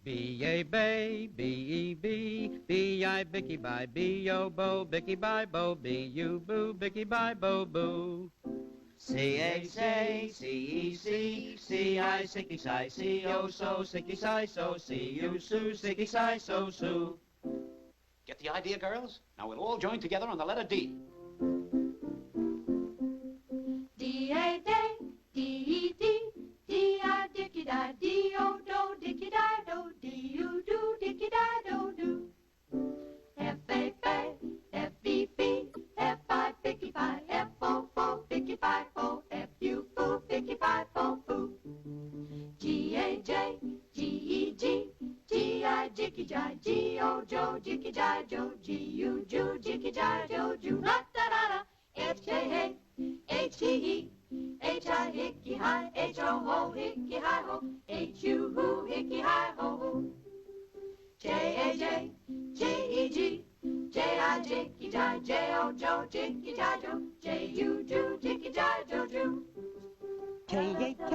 B-A bay, B-E-B, B-I bicky bye, B-O bo, bicky bye bo, B-U boo, bicky bye bo boo. C-A-C, C-E-C, C-I sicky si, C-O so, sicky si so, C-U sue, sicky si so sue. Get the idea, girls? Now we'll all join together on the letter D. D-A-day, D-E-D, D-I dicky-di, D-O-do, dicky-di, do, D-U-do, dicky-di, do-do. F-A-F-A, F-E-B, F-I bicky-fi, F-O-fo, bicky-fi, fo, F-U-foo, bicky-fi, fo, foo. G-A-J, G-E-G, G-I jicky-ji, G-O-jo, jicky-ji, jo, G-U-ju, jicky-ji, jo-ju. La-da-da-da, H-K-H, H-E-E, H-I hicky-hi, H-O-ho, hicky-hi-ho, H-U-hoo, hicky-hi-ho-hoo. J-A-J, J-E-G, J-I jicky-ji, J-O-jo, jicky-ji, jo, J-U-ju, jicky-ji, jo-ju. K-A-K,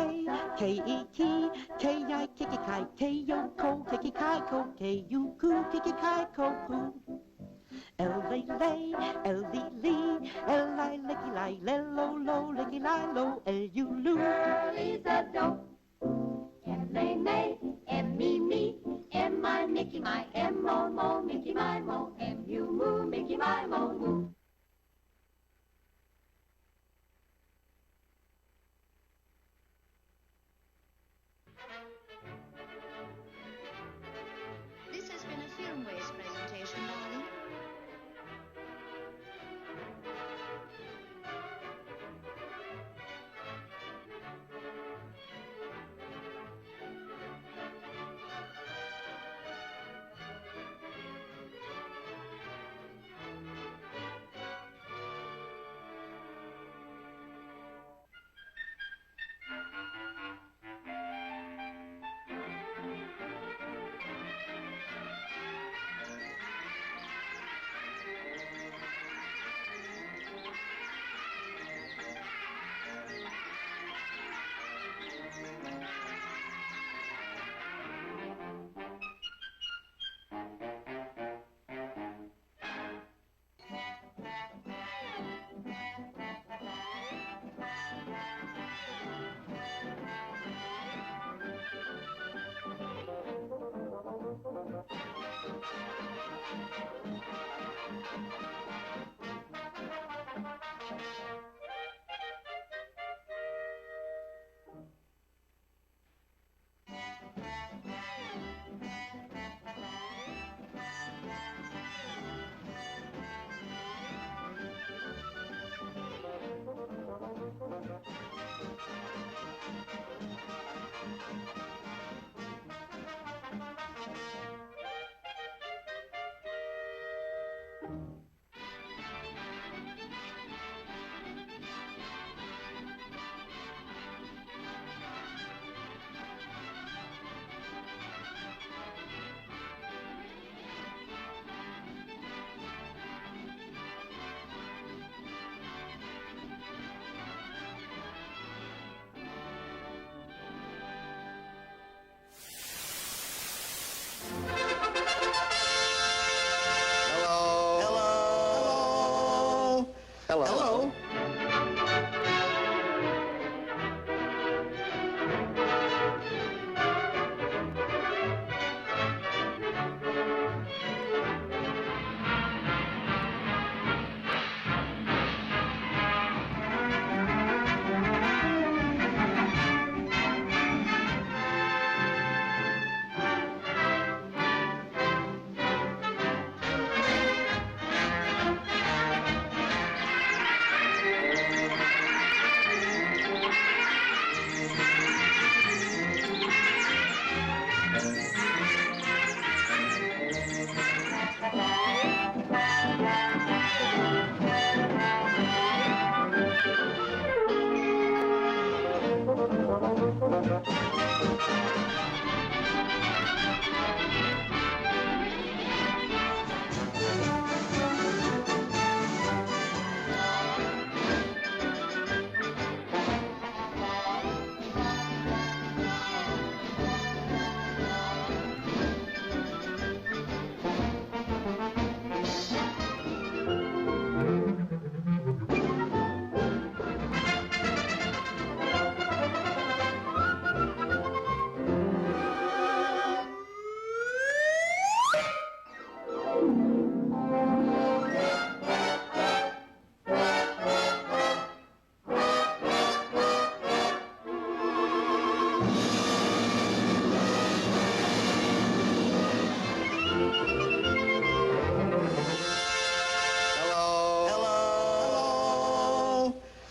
K-E-T, K-I kicky-kai, K-O-ko, kicky-kai, ko, K-U-ku, kicky-kai, ko, ku. L-A-lay, L-E-lee, L-I licky-lie, L-O-lo, licky-lie, lo, L-U-lu. Early's a do. M-A-May, M-E-me, M-I Mickey my, M-O-mo, Mickey my mo, M-U-moo, Mickey my mo, moo. This has been a Filmways presentation, darling.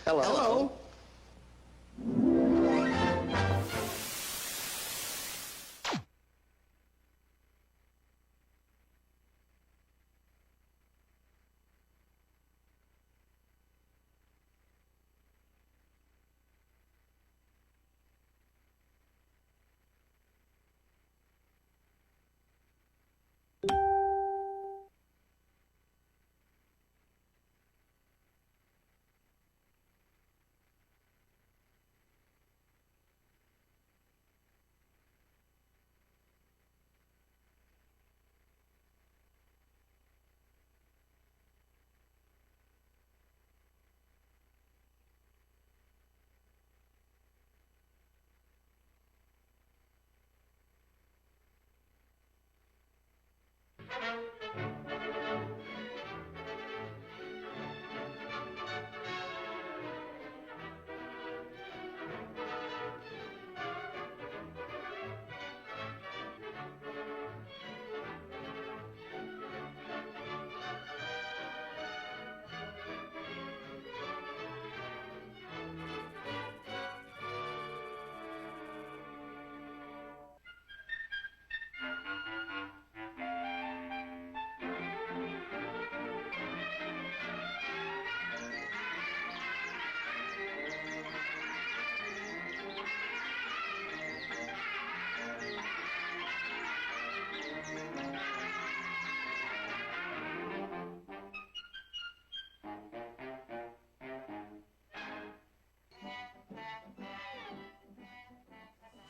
Hello.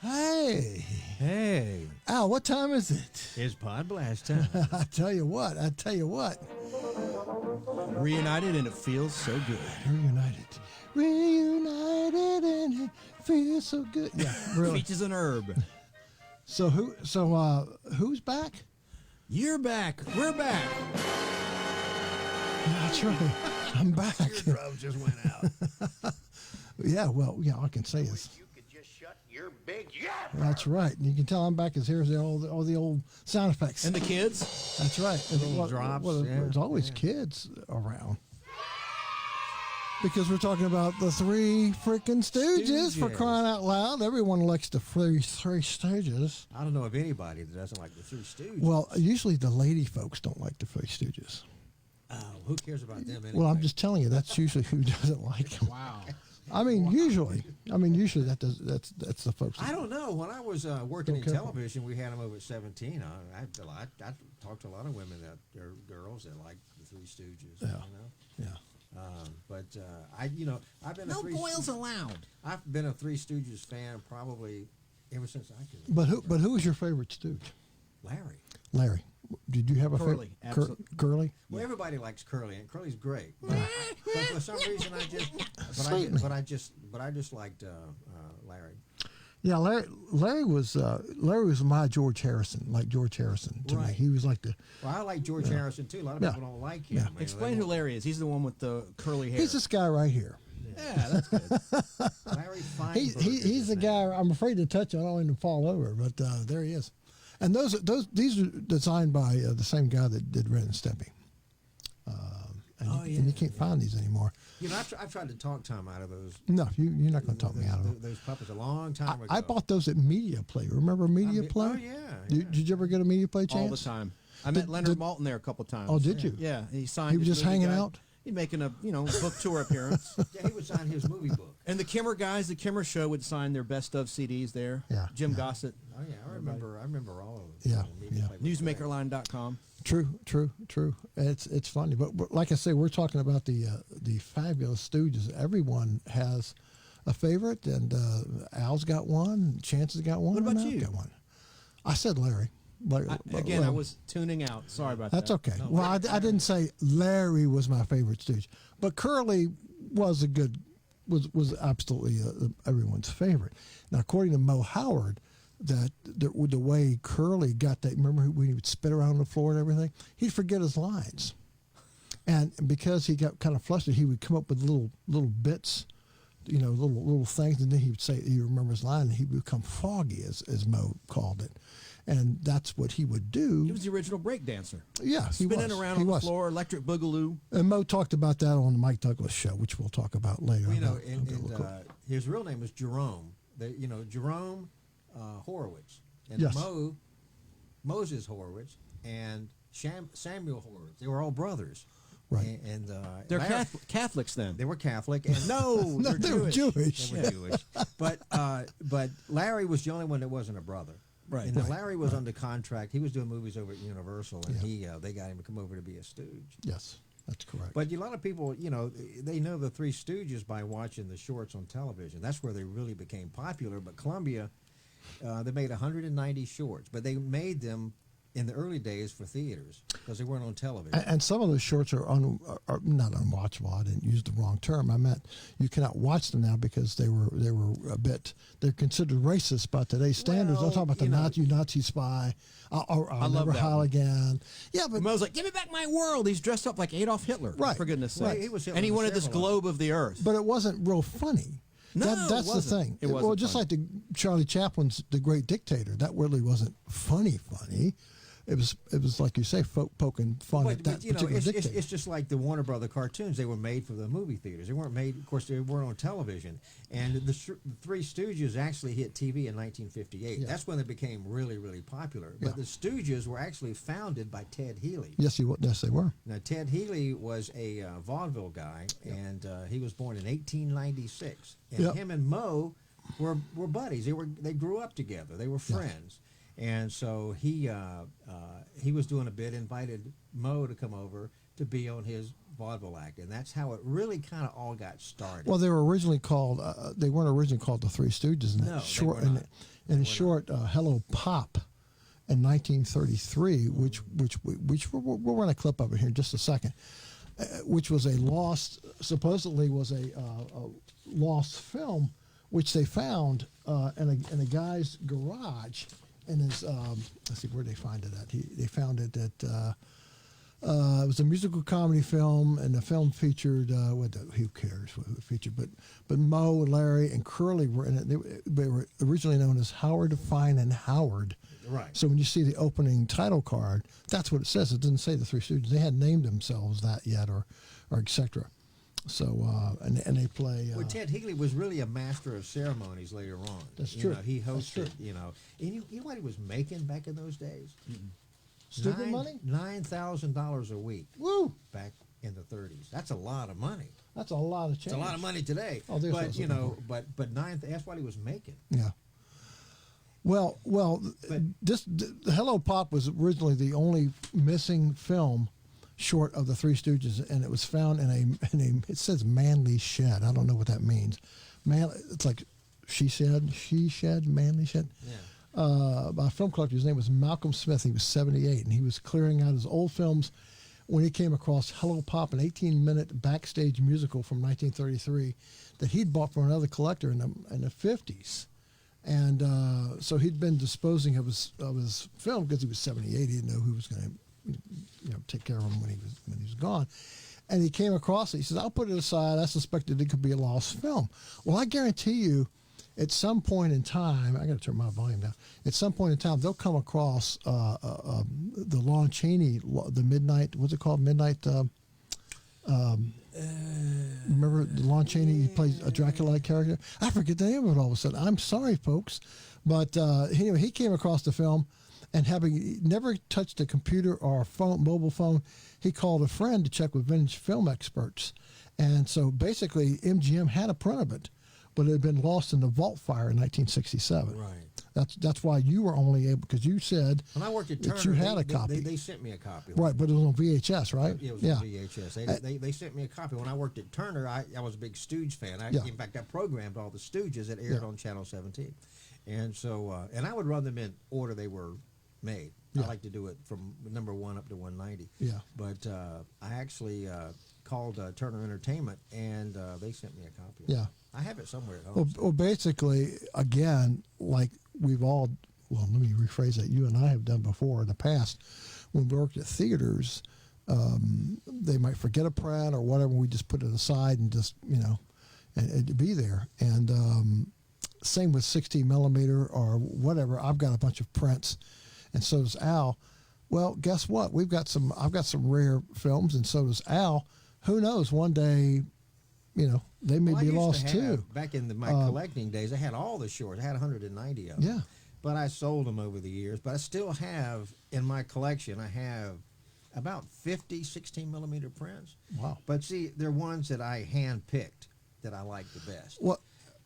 Hey. Hey, Al, what time is it? it's PodBlast time. I tell you what. Reunited and it feels so good. Reunited and it feels so good. Yeah, really. Peach is an herb. So who's back? You're back. We're back. That's right. I'm back. Drums just went out. Yeah, well, yeah, all I can say is You could just shut your big yap. that's right. And you can tell I'm back because here's all the old sound effects. And the kids? That's right. And Little drops, yeah, there's always kids around. Because we're talking about the three freaking Stooges, for Stooges. crying out loud. Everyone likes the three Stooges. I don't know of anybody that doesn't like the Three Stooges. Well, usually the lady folks don't like the Three Stooges. Oh, who cares about them anyway? Well, I'm just telling you, that's usually who doesn't like them. Wow. I mean, usually that's the folks. I don't know. When I was working in Okay. television, we had them over at 17. I talked to a lot of women that are girls that like the Three Stooges. Yeah. You know? Yeah. I've been No boils allowed. I've been a Three Stooges fan probably ever since I could. But who was your favorite Stooge? Larry. Larry. Did you have a Curly, favorite? absolutely. Curly? Well, everybody likes Curly, and Curly's great. But for some reason, I just liked Larry. Yeah, Larry was my George Harrison, like George Harrison to me. Right. He was like the. Well, I like George Harrison too. A lot of Yeah. people don't like him. Yeah. You know, Explain they who Larry is. He's the one with the curly hair. He's this guy right here. Yeah, that's good. Larry Feinberg. He's is the his guy. name. I'm afraid to touch. I don't want him to fall over, but there he is. And these are designed by the same guy that did Ren and Stimpy. And you can't find these anymore. You know, I've tried to talk Tom out of those. No, you're not going to talk me out of them. Those puppets a long time ago. I bought those at Media Play. Remember Media Play? Oh yeah. Did you ever get a Media Play chance? All the time. I met Leonard Maltin there a couple times. Oh, did you? Yeah, he signed. He was his just movie hanging guide. out? He'd making a book tour appearance. Yeah, he would sign his movie book. And the Kimmer guys, the Kimmer show would sign their best of CDs there. Yeah, Jim yeah. Gossett, Oh yeah, I remember all of them. Yeah, yeah. newsmakerline.com. True. It's funny, but like I say, we're talking about the fabulous Stooges. Everyone has a favorite, and Al's got one. Chance has got one. What about and I've you? Got one. I said Larry. I was tuning out. Sorry about That's that. okay. Well, I didn't say Larry was my favorite Stooge, but Curly was was absolutely everyone's favorite. Now, according to Mo Howard, that the way Curly got that, remember when he would spit around the floor and everything, he'd forget his lines, and because he got kind of flustered, he would come up with little bits little things, and then he would say, he remembers his line, and he would become foggy, as Mo called it. And that's what he would do. He was the original break dancer. Yeah, he was. Spinning around on the floor, electric boogaloo. And Mo talked about that on the Mike Douglas show, which we'll talk about later. His real name was Jerome. Jerome Horowitz. And Yes. Moses Horowitz and Samuel Horowitz. They were all brothers. Right. And they're Catholics then. They were Catholic. And no, they were Jewish. They were Jewish. But Larry was the only one that wasn't a brother. Right. And then Larry was under contract. He was doing movies over at Universal, and they got him to come over to be a Stooge. Yes, that's correct. But a lot of people, they know the Three Stooges by watching the shorts on television. That's where they really became popular. But Columbia, they made 190 shorts, but they made them in the early days for theaters because they weren't on television. And some of those shorts are not unwatchable. I didn't use the wrong term. I meant you cannot watch them now because they're considered racist by today's standards. Well, I'm talking about the Nazi spy. I'll never howl again. Yeah, but Mo's like, give me back my world. He's dressed up like Adolf Hitler. Right. For goodness Right. sake. He was Hitler And he to wanted this several globe of the earth. but it wasn't real funny. No, That's it the wasn't. thing. It wasn't well, just funny. like the Charlie Chaplin's The Great Dictator. That really wasn't funny. It was like you say, poking fun at that particular dictator. It's just like the Warner Brother cartoons. They were made for the movie theaters. They weren't made, of course, they weren't on television. And the Three Stooges actually hit TV in 1958. Yeah. That's when they became really, really popular. But the Stooges were actually founded by Ted Healy. Yes, they were. Now, Ted Healy was a vaudeville guy, and he was born in 1896. And him and Mo were buddies. They grew up together. They were friends. And so he was doing a bit, invited Mo to come over to be on his vaudeville act, and that's how it really kind of all got started. Well, they were originally called. They weren't originally called the Three Stooges. No, they were not. In short, Hello Pop, in 1933, which we'll run a clip of it here in just a second, which was supposedly was a lost film, which they found in a guy's garage. And his, let's see, where did they find it at? They found it at, it was a musical comedy film, and the film featured, who cares who it featured, but Mo, Larry, and Curly were in it. They were originally known as Howard, Fine, and Howard. Right. So when you see the opening title card, that's what it says. It doesn't say the Three Stooges. They hadn't named themselves that yet, or et cetera. So and they play. Well, Ted Healy was really a master of ceremonies later on. That's true. He hosted. That's true. And you know what he was making back in those days? Stupid money? $9,000 a week. Woo! Back in the 30s. That's a lot of money. That's a lot of change. It's a lot of money today. Oh, there's but also but that's what he was making. Yeah. Well, the Hello Pop was originally the only missing film short of the Three Stooges, and it was found in a it says manly shed. I don't know what that means. It's like she shed, manly shed. Yeah. By a film collector. His name was Malcolm Smith. He was 78, and he was clearing out his old films when he came across Hello Pop, an 18-minute backstage musical from 1933 that he'd bought from another collector in the 50s. And so he'd been disposing of his film because he was 78. He didn't know who was going to take care of him when he was gone. And he came across it. He says, "I'll put it aside. I suspected it could be a lost film." Well, I guarantee you, at some point in time, I got to turn my volume down. At some point in time, they'll come across the Lon Chaney, the Midnight. What's it called? Midnight. Remember Lon Chaney? He plays a Dracula-like character. I forget the name of it all of a sudden. I'm sorry, folks, but anyway, he came across the film. And having never touched a computer or a mobile phone, he called a friend to check with vintage film experts. And so basically, MGM had a print of it, but it had been lost in the vault fire in 1967. Right. That's why you were only able, because you said when I worked at Turner, that you had a copy. They sent me a copy. Right, but it was on VHS, right? Yeah, it was on VHS. They sent me a copy. When I worked at Turner, I was a big Stooge fan. In fact, I programmed all the Stooges that aired on Channel 17. And so, and I would run them in order they were made. I like to do it from number 1 up to 190. Yeah. But I actually called Turner Entertainment, and they sent me a copy. Yeah. I have it somewhere at home. Well, basically, again, like we've all, well, let me rephrase that. You and I have done before in the past, when we worked at theaters, they might forget a print or whatever. We just put it aside and just, and to be there. And same with 16 millimeter or whatever. I've got a bunch of prints, and so does Al. Well, guess what? I've got some rare films, and so does Al. Who knows? One day, they may be lost too. Back in my collecting days, I had all the shorts. I had 190 of them. Yeah. But I sold them over the years. But I still have, in my collection, I have about 50 16 millimeter prints. Wow. But see, they're ones that I hand-picked that I like the best. Well,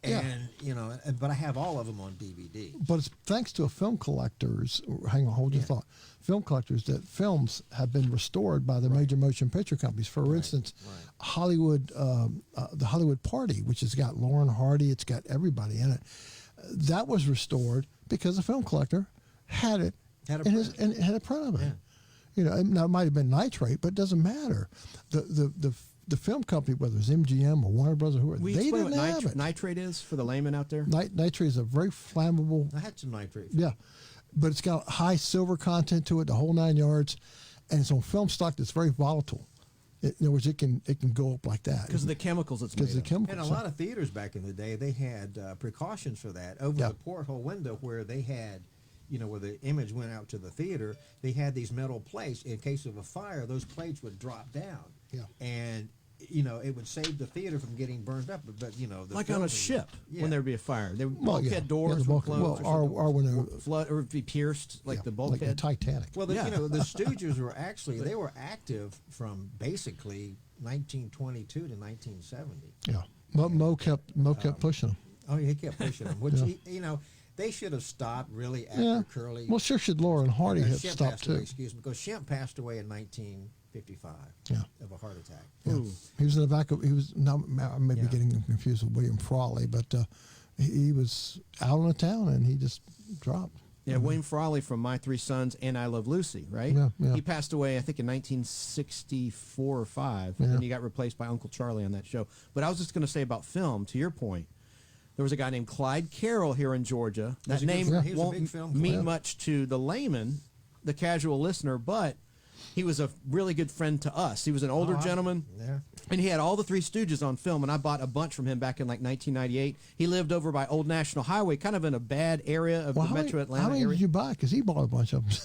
yeah. And, but I have all of them on DVD. But it's thanks to a film collectors. Hang on, hold your thought. Film collectors that films have been restored by the major motion picture companies. For instance, Hollywood, the Hollywood Party, which has got Lauren Hardy, it's got everybody in it. That was restored because a film collector had it Had a in print. and had a print of it. Yeah. Now it might have been nitrate, but it doesn't matter. The film company, whether it's MGM or Warner Brothers or whoever, We they explain didn't what have it. nitrate is for the layman out there? Nitrate is a very flammable. I had some nitrate. Yeah, but it's got high silver content to it, the whole 9 yards, and it's on film stock that's very volatile. In other words, it can go up like that Because of the chemicals it's made because of the of. chemicals. And a lot of theaters back in the day, they had precautions for that. Over the porthole window where they had, where the image went out to the theater, they had these metal plates. In case of a fire, those plates would drop down. Yeah. And, it would save the theater from getting burned up. But the Like on a ship when there'd be a fire. The bulkhead doors the would bulkhead- close or when or flood or be pierced like the like the bulkhead. Titanic. Well, the Stooges were actually, they were active from basically 1922 to 1970. Yeah, but Mo kept pushing them. Oh, yeah, he kept pushing them, which, they should have stopped really after Curly. Well, sure should Lauren Hardy have Shemp stopped passed away, too. excuse me, because Shemp passed away in 1955 of a heart attack. Yeah. He was in the back of. He was now. I may be getting confused with William Frawley, but he was out on the town and he just dropped. Yeah, William Frawley from My Three Sons and I Love Lucy, right? Yeah. He passed away, I think, in 1964 or 5, and he got replaced by Uncle Charlie on that show. But I was just going to say about film, to your point, there was a guy named Clyde Carroll here in Georgia. That name he was a big won't film mean player. much to the layman, the casual listener, but he was a really good friend to us. He was an older gentleman. Yeah. And he had all the Three Stooges on film, and I bought a bunch from him back in like 1998. He lived over by Old National Highway, kind of in a bad area of the Metro Atlanta How many area. did you buy? Because he bought a bunch of them.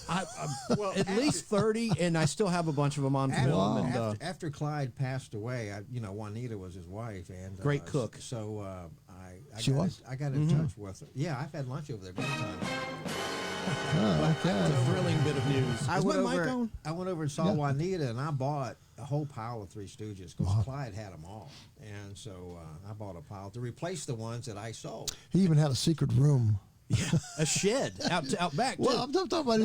At least 30, and I still have a bunch of them on film. And, After Clyde passed away, Juanita was his wife, and Great cook. So I got in touch with her. Yeah, I've had lunch over there many times. it's a thrilling bit of news. I Is went my mic over. on? I went over and saw Juanita, and I bought a whole pile of Three Stooges because Clyde had them all, and so I bought a pile to replace the ones that I sold. He even had a secret room. Yeah, a shed out back. Well, too. I'm talking about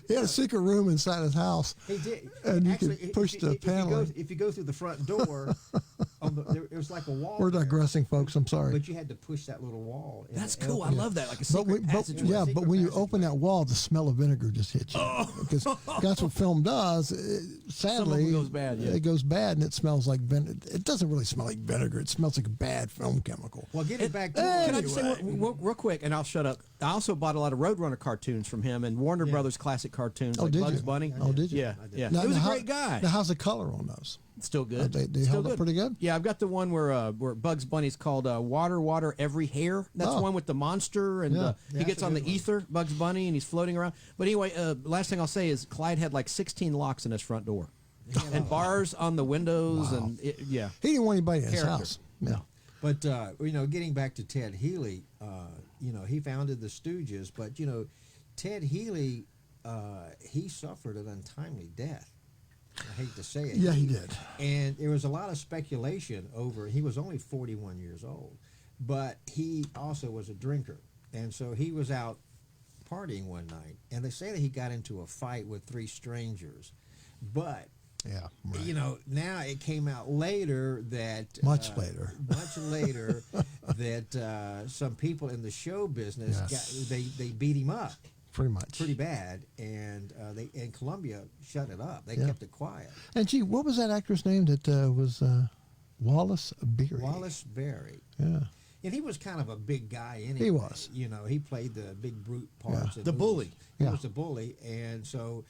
he had a secret room inside his house. He did, and actually, you could push the panel. If you go through the front door, there was like a wall. We're there, digressing, folks. I'm sorry. but you had to push that little wall. and That's it cool. I opened. love that. Like a But, secret passageway. but when you open that wall, the smell of vinegar just hits you. Because that's what film does. Sadly, goes bad, yeah. it goes bad, and it smells like vinegar. It doesn't really smell like vinegar. It smells like a bad film chemical. Well, getting back to Can I just say real quick, and I'll shut up. I also bought a lot of Roadrunner cartoons from him and Warner Brothers classic cartoons like did Bugs you? Bunny. Oh, did you? Yeah. Now- He was a now great guy. Now, how's the color on those? Still good. They Still held up pretty good? Yeah, I've got the one where Bugs Bunny's called Water, Water, Every Hair. That's the one with the monster, and he gets on the ether, Bugs Bunny, and he's floating around. But anyway, last thing I'll say is Clyde had like 16 locks in his front door. And bars on the windows, and He didn't want anybody in his Character. house. Yeah. But getting back to Ted Healy, he founded the Stooges, but Ted Healy, he suffered an untimely death. I hate to say it. Yeah, he did. And there was a lot of speculation over. He was only 41 years old, but he also was a drinker, and so he was out partying one night, and they say that he got into a fight with 3 strangers, but. Yeah. Right. Now it came out later that Much later, that some people in the show business they beat him up pretty much, pretty bad, and Columbia shut it up. They kept it quiet. And gee, what was that actor's name that was Wallace Beery? Wallace Berry. Yeah. And he was kind of a big guy anyway. He was. He played the big brute parts. Yeah. in The movies. bully. He Yeah. was the bully, and so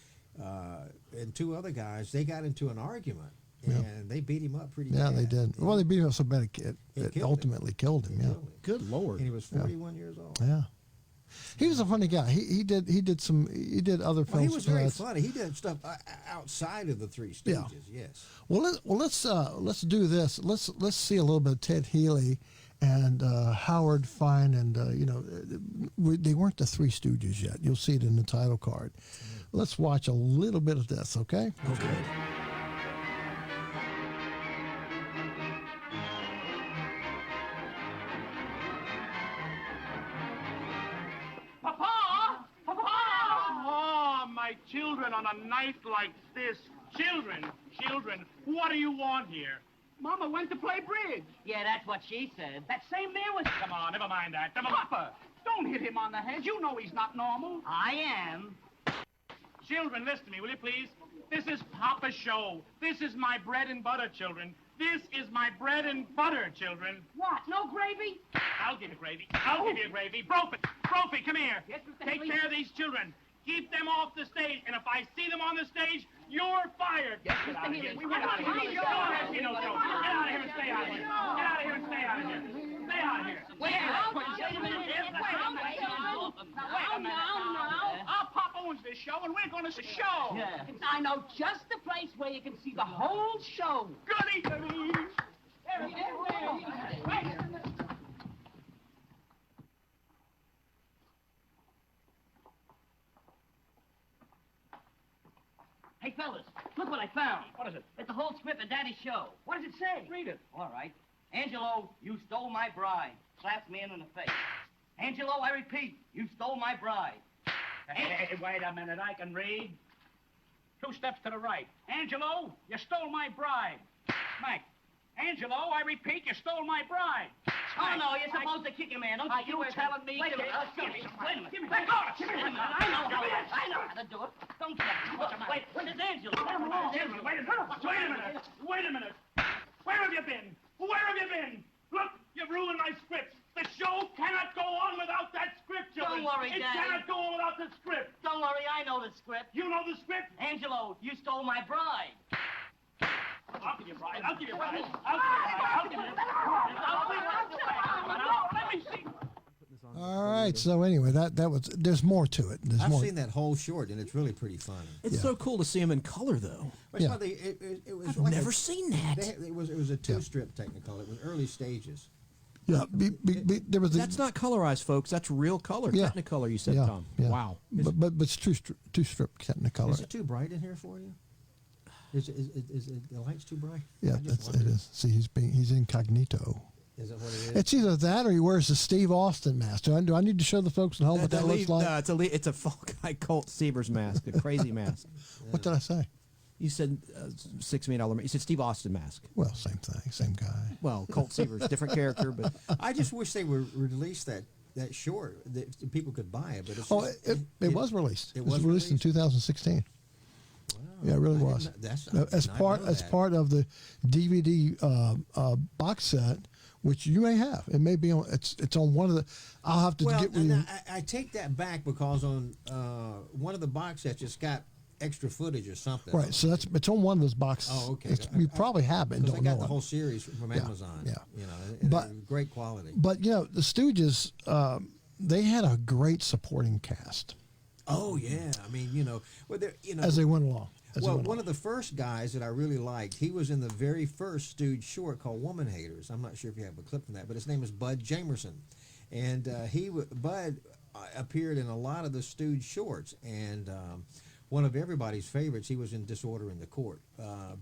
and 2 other guys, they got into an argument, and they beat him up pretty Yeah, bad. they did. Well, they beat him up so bad it killed ultimately killed him. Yeah. Killed him. Good Lord. And he was 41 years old. Yeah. He was a funny guy. He did other films. Well, he was very besides- funny. He did stuff outside of the Three Stooges. Yes. Well, let's do this. Let's see a little bit of Ted Healy and Howard Fine, and they weren't the Three Stooges yet. You'll see it in the title card. Let's watch a little bit of this, okay? Okay. Papa! Papa! Oh, my children, on a night like this. Children, what do you want here? Mama went to play bridge. Yeah, that's what she said. That same there was... Come on, never mind that. Papa, don't hit him on the head. You know he's not normal. I am. Children, listen to me, will you please? This is Papa's show. This is my bread and butter, children. This is my bread and butter, children. What? No gravy? I'll give you gravy. I'll give you gravy. Brophy, come here. Yes, Mr. Take Haley. care of these children. Keep them off the stage, and if I see them on the stage, you're fired. Yes, Get Mr. out of Haley. here. We Get out of here. want to Get out of here. No joke. Get out of here and stay out of here. Get out of here and stay out of here. Stay out of here. Wait a minute. Our Papa owns this show, and we're going to show. Yeah. I know just the place where you can see the whole show. Goody, goody. Hey, fellas, look what I found. What is it? It's the whole script of Daddy's show. What does it say? Read it. All right. Angelo, you stole my bride. Slaps me in the face. Angelo, I repeat, you stole my bride. Hey, wait a minute. I can read. 2 steps to the right. Angelo, you stole my bride. Smack. Angelo, I repeat, you stole my bride. Oh, no, you're supposed to kick him, man. Don't Are you you telling me? Wait a minute. Give me some. Wait a minute. Give me Wait some. a minute. I know how to do it. Don't touch him. Wait, where's Angelo? Angelo, wait a minute. Wait a minute. Where have you been? Where have you been? Look, you've ruined my script. The show cannot go on without that script, children. Don't worry, It Daddy. cannot go on without the script. Don't worry, I know the script. You know the script? Angelo, you stole my bride. I'll give you bride. I'll give you bride. I'll give you bride. Let me see. All right. So anyway, that was. There's more to it. There's I've more. seen that whole short, and it's really pretty funny. It's so cool to see him in color, though. But Yeah. it was I've like never seen that. it was a 2-strip Technicolor. It was early stages. Yeah. There was. That's not colorized, folks. That's real color. Yeah. Technicolor, you said, Yeah, Tom. yeah. Wow. But it's two strip Technicolor. Is it too bright in here for you? Is the lights too bright? Yeah, I just it wondered. is. See, he's incognito. Is that what it is? It's either that or he wears the Steve Austin mask. Do I need to show the folks at home what that looks like? No, it's a folk guy Colt Seavers mask, a crazy mask. What did I say? You said $6 million. You said Steve Austin mask. Well, same thing, same guy. Well, Colt Seavers, different character, but I just wish they would release that short that people could buy it. But it's Oh, just, it was released. It It was was released in 2016. Yeah, it really I was. didn't know- that's- I did As not part know as that. part of the DVD box set, which you may have. It may be on. It's on one of the. I'll have to Well, get with and you. I take that back because on one of the box sets it's got extra footage or something. Right, so it's on one of those boxes. Oh, okay. You probably have it and Because I don't got know the it. whole series from Amazon. yeah. You know, and But- they're great quality. But the Stooges, they had a great supporting cast Oh yeah, I mean, well, as they went along. Well, one of the first guys that I really liked, he was in the very first Stooge short called Woman Haters. I'm not sure if you have a clip from that, but his name is Bud Jamerson. And Bud appeared in a lot of the Stooge shorts. And one of everybody's favorites, he was in Disorder in the Court.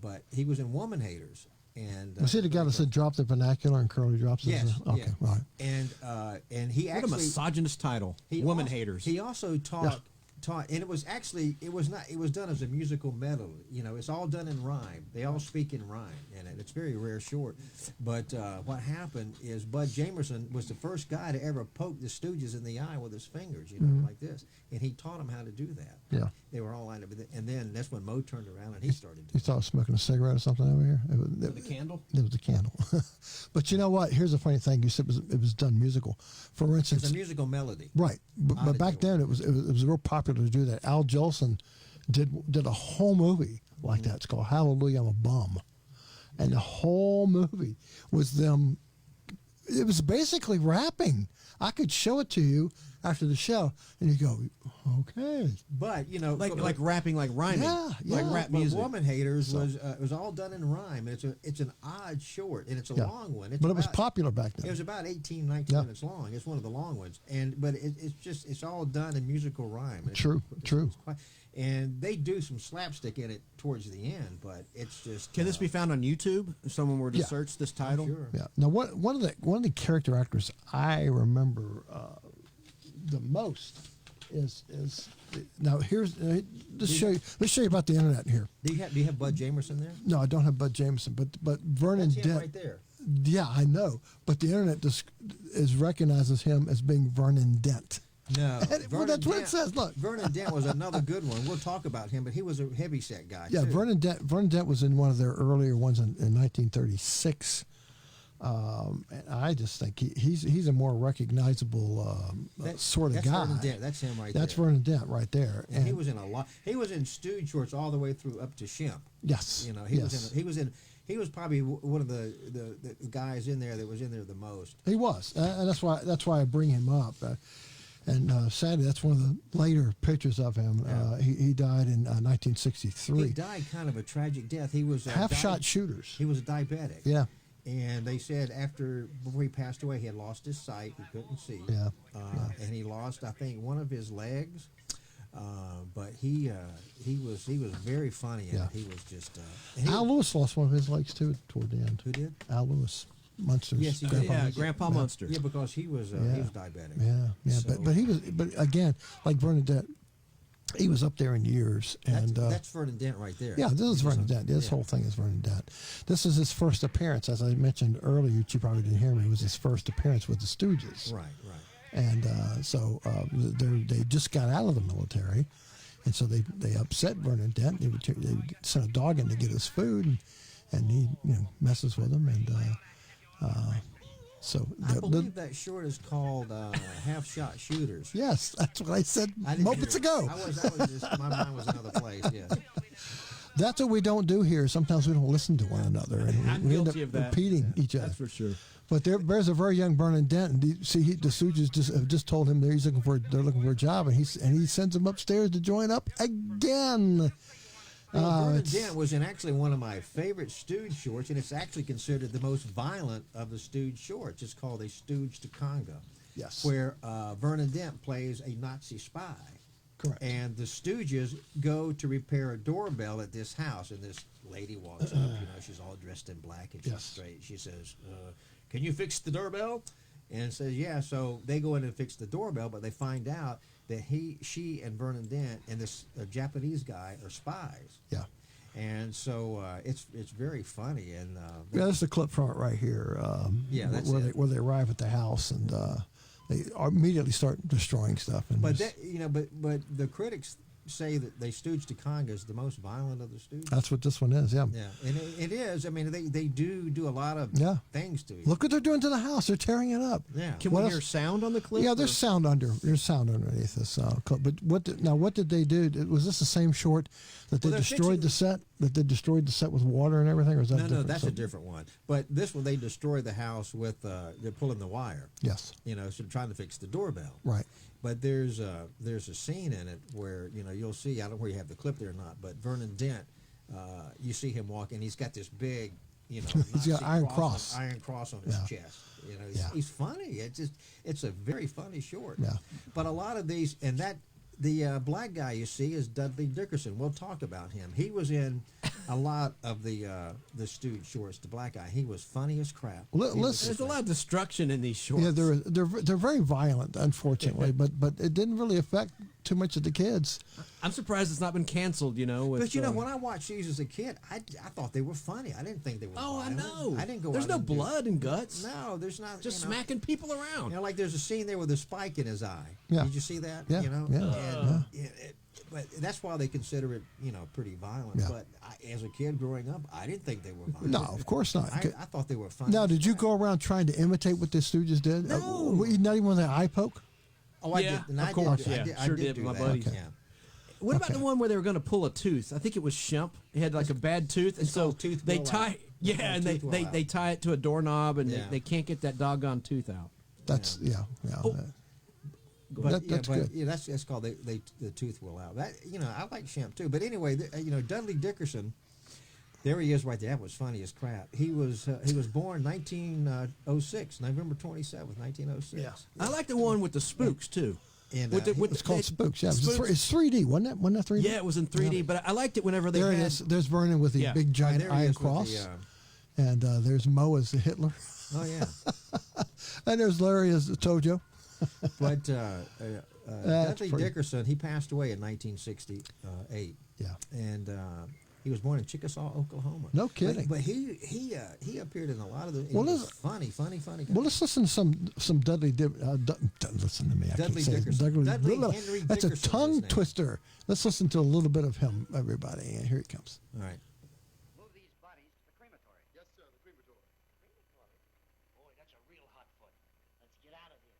But he was in Woman Haters. And was he the guy that said drop the vernacular and Curly drops? Yes. Okay, yeah. right. And he what a actually misogynist title. Woman haters. He also taught, and it was done as a musical medley. It's all done in rhyme. They all speak in rhyme, and it's very rare short. But what happened is Bud Jamerson was the first guy to ever poke the Stooges in the eye with his fingers, like this, and he taught them how to do that. Yeah. They were all lined up, and then that's when Mo turned around and he started You doing thought smoking a cigarette or something over here? With a candle? It was a candle. But you know what? Here's a funny thing. You said it was done musical. For it. instance, It's a musical melody. right. But back then it was real popular to do that. Al Jolson did a whole movie like that. It's called Hallelujah, I'm a Bum. and the whole movie was them. It was basically rapping. I could show it to you after the show, and you go, okay. But like rapping, like rhyming, like rap music. Woman Haters was all done in rhyme. It's an odd short, and it's a long one. But it was popular back then. It was about 18, 19 minutes long. It's one of the long ones, but it's all done in musical rhyme. True. And they do some slapstick in it towards the end, but it's just. Can this be found on YouTube if someone were to search this title? Sure. Yeah. Now, one of the character actors I remember the most is now here's let's show you about the internet here. Do you have Bud Jamerson there? No, I don't have Bud Jameson, but Vernon That's him Dent right there. Yeah, I know, but the internet recognizes him as being Vernon Dent. No, well, that's what it says. Look, Vernon Dent was another good one. We'll talk about him, but he was a heavyset guy. Yeah, too. Vernon Dent was in one of their earlier ones in 1936. And I just think he's a more recognizable sort of guy. Vernon Dent. That's him right That's there. Vernon Dent right there. And he was in a lot. He was in Stooge shorts all the way through up to Shemp. Yes. He was probably one of the guys in there that was in there the most. He was, and that's why I bring him up. And sadly, that's one of the later pictures of him. Yeah. He died in 1963. He died kind of a tragic death. He was half-shot shooters. He was a diabetic. Yeah. And they said before he passed away, he had lost his sight. He couldn't see. Yeah. And he lost, I think, one of his legs. But he was very funny. And he was just. Al Lewis lost one of his legs too toward the end. Who did? Al Lewis. Munster's. Yes, he Grandpa did. Munster. Grandpa Munster. Yeah, because he was diabetic. Yeah. So, But again, like Bernadette, he was up there in years. And that's Vernon Dent right there. Yeah, this is Vernon Dent. This whole thing is Vernon Dent. This is his first appearance, as I mentioned earlier. You probably didn't hear me. It was his first appearance with the Stooges. Right. And so they just got out of the military, and so they upset Vernon Dent. They would send a dog in to get his food, and he messes with them, and so I believe that short is called half-shot shooters. Yes, that's what I said moments ago. My mind was another place. Yeah. That's what we don't do here. Sometimes we don't listen to one another, and we end up repeating each other. That's for sure. But there's a very young Vernon Dent, and the Stooges have just told him they're looking for a job, and he sends him upstairs to join up again. Vernon Dent was in actually one of my favorite Stooge shorts, and it's actually considered the most violent of the Stooge shorts. It's called a Stooge to Conga. Yes. Where Vernon Dent plays a Nazi spy. Correct. And the Stooges go to repair a doorbell at this house, and this lady walks up. She's all dressed in black, and she's straight. She says, "Can you fix the doorbell?" And says, "Yeah." So they go in and fix the doorbell, but they find out that she and Vernon Dent and this Japanese guy are spies. Yeah. And so it's very funny. And there's the clip from it right here. That's where they arrive at the house, and they immediately start destroying stuff. And but the critics say that they Stooge to Conga is the most violent of the Stooges. That's what this one is. Yeah. Yeah, and it is. I mean, they do a lot of things to it. Look what they're doing to the house. They're tearing it up. Yeah. Can we hear sound on the clip? Yeah, there's sound underneath this clip. But what did they do? Was this the same short that they destroyed the set? That they destroyed the set with water and everything, or is that no? That's a different one. But this one, they destroyed the house with they're pulling the wire. Yes. So trying to fix the doorbell. Right. But there's a scene in it where you'll see, I don't know where you have the clip there or not, but Vernon Dent, you see him walking. He's got this big, he's got iron cross on his chest. He's funny. It's a very funny short. Yeah. But a lot of these, and the black guy you see is Dudley Dickerson. We'll talk about him. He was in a lot of the Stooge shorts. The black guy. He was funny as crap. There's a lot of destruction in these shorts. Yeah, they're very violent, unfortunately, but it didn't really affect too much of the kids. I'm surprised it's not been canceled. But when I watched these as a kid, I thought they were funny. I didn't think they were. Oh, violent. I know. I didn't go. There's out no and blood and guts. No, there's not. Just smacking people around. Like there's a scene there with a spike in his eye. Yeah. Did you see that? Yeah. But that's why they consider it, pretty violent. Yeah. But as a kid growing up, I didn't think they were violent. No, of course not. I thought they were funny. Now, did you go around trying to imitate what the Stooges did? No. Not even with an eye poke? Oh, I did. And of course. I did do my that. buddies. Okay. What about the one where they were going to pull a tooth? I think it was Shemp. He had like a bad tooth, and so tooth they blowout. tie. Yeah, and they tie it to a doorknob, and they can't get that doggone tooth out. That's Oh. That's good. Yeah, that's called the tooth will out. That I like Shemp too. But anyway, Dudley Dickerson. There he is right there. That was funny as crap. He was born 1906, November 27th, 1906. Yeah. I like the one with the spooks too. And It's called Spooks. Yeah, it's 3D, wasn't it? Wasn't that 3D? Yeah, it was in 3D, but I liked it whenever they There had... it is. There's Vernon with the big giant iron cross, and there's Moe as the Hitler. Oh yeah. And there's Larry as the Tojo. But Dudley Dickerson, he passed away in 1968. Yeah. And he was born in Chickasaw, Oklahoma. No kidding. But he appeared in a lot of the. Well, he was funny guy. Well, let's listen to some Dudley. Listen to me. I Dudley can't say Dickerson. Dudley Henry That's Dickerson a is tongue his name. twister. Let's listen to a little bit of him, everybody. And here he comes. All right. Move these bodies to the crematory. Yes, sir, the crematory. Crematory? Boy, that's a real hot foot. Let's get out of here.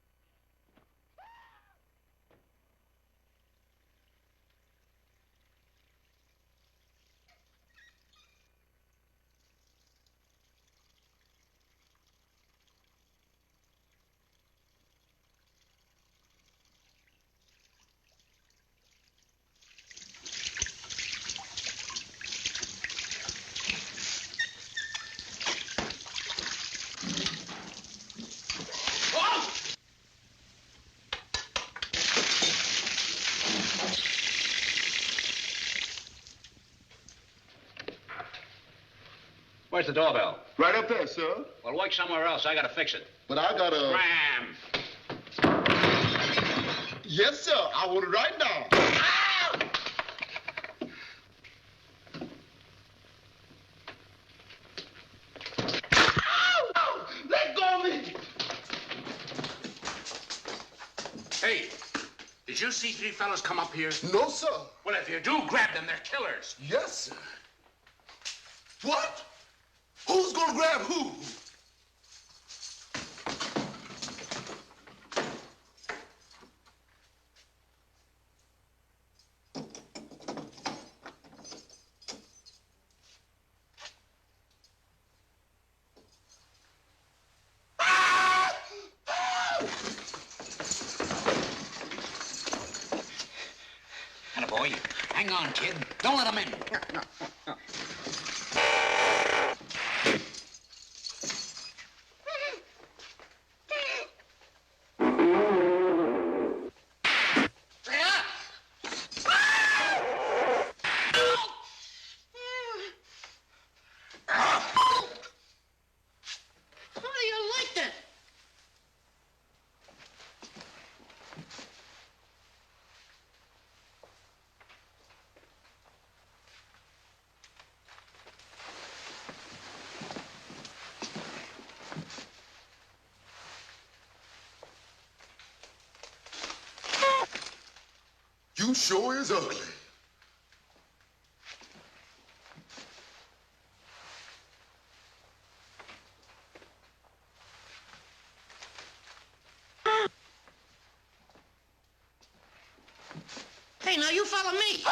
Where's the doorbell? Right up there, sir. Well, wait somewhere else. I gotta fix it. But I got a... Ram! Yes, sir. I want it right now. Ow! Let go of me! Hey, did you see three fellas come up here? No, sir. Well, if you do grab them, they're killers. Yes, sir. What? Who's gonna grab who? Boy, hang on, kid. Don't let him in. How do you like that? You sure is ugly. Hey, now you follow me.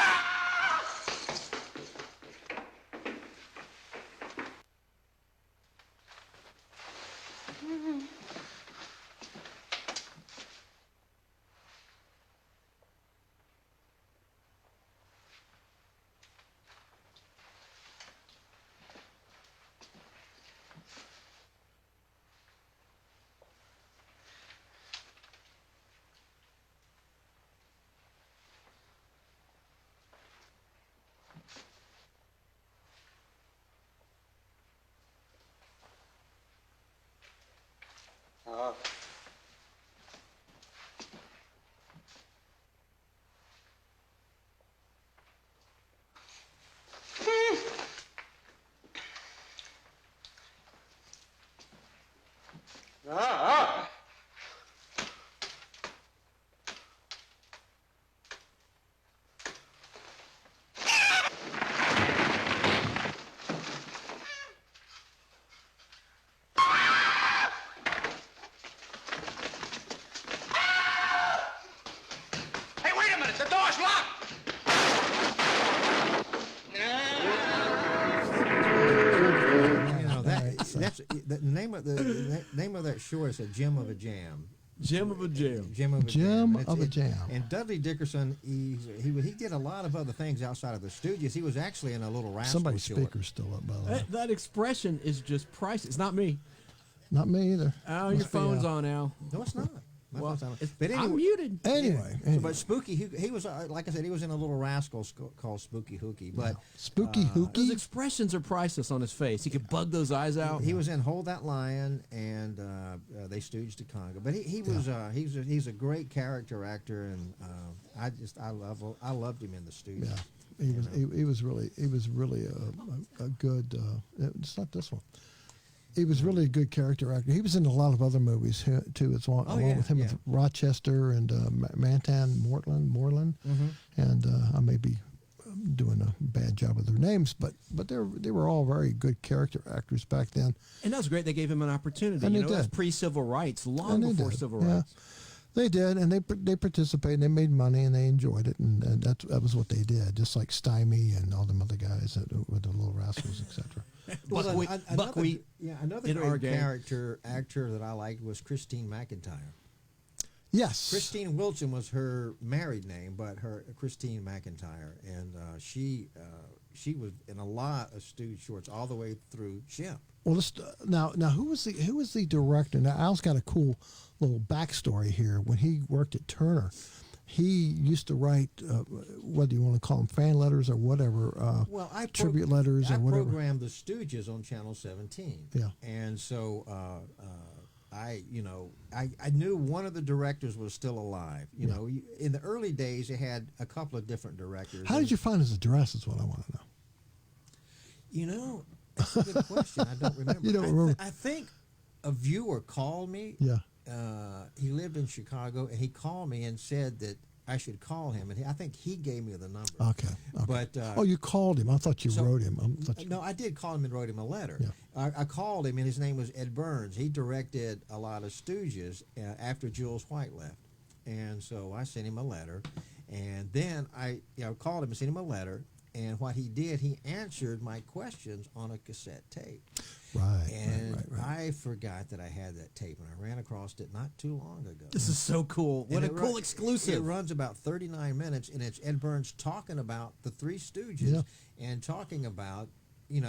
Hey, wait a minute. The door's locked. That's the name of the name of that short is a Gem of a Jam. Gem of a Jam. Gem of a Gem Jam. of a Jam. And Dudley Dickerson, he did a lot of other things outside of the Stooges. He was actually in a Little Rascal Somebody's short. speaker's still up, by the way. That expression is just priceless. It's not me. Not me either. Al, your phone's on, Al. No, it's not. Well, but anyway, I'm muted. Anyway, but Spooky, he was like I said, he was in a Little Rascal called Spooky Hookie. But Spooky Hookie. Those expressions are priceless on his face. He could bug those eyes out. He was in Hold That Lion, and they stooged to Congo. But he's a great character actor, and I loved him in the Stooges. Yeah, he was really a good. It's not this one. He was really a good character actor. He was in a lot of other movies too, as well, along with him with Rochester and Mantan Moreland, and I may be doing a bad job with their names, but they were all very good character actors back then. And that was great. They gave him an opportunity. And you they know, it was did. pre-civil rights, long before civil rights. They did, and they participated, and they made money, and they enjoyed it, and that was what they did. Just like Stymie and all them other guys with the Little Rascals, etc. Buckwheat. Another great character actor that I liked was Christine McIntyre. Yes, Christine Wilson was her married name, but her Christine McIntyre, and she was in a lot of Stooge shorts all the way through Shemp. Well, now who was the director? Now Al's got a cool little backstory here. When he worked at Turner, he used to write whether you want to call them fan letters or whatever, tribute letters or whatever. I programmed the Stooges on Channel 17. Yeah, and so I knew one of the directors was still alive. You know, in the early days, they had a couple of different directors. How did you find his address? Is what I want to know. You know, that's a good question. I don't remember. You don't remember? I think a viewer called me. Yeah. He lived in Chicago, and he called me and said that I should call him, and I think he gave me the number. Okay. But you called him. I thought you wrote him. No, I did call him and wrote him a letter. Yeah. I called him, and his name was Ed Burns. He directed a lot of Stooges after Jules White left, and so I sent him a letter, and then I called him and sent him a letter. And what he did, he answered my questions on a cassette tape. Right. And I forgot that I had that tape, and I ran across it not too long ago. This is so cool. What a cool exclusive. It runs about 39 minutes, and it's Ed Burns talking about the Three Stooges and talking about,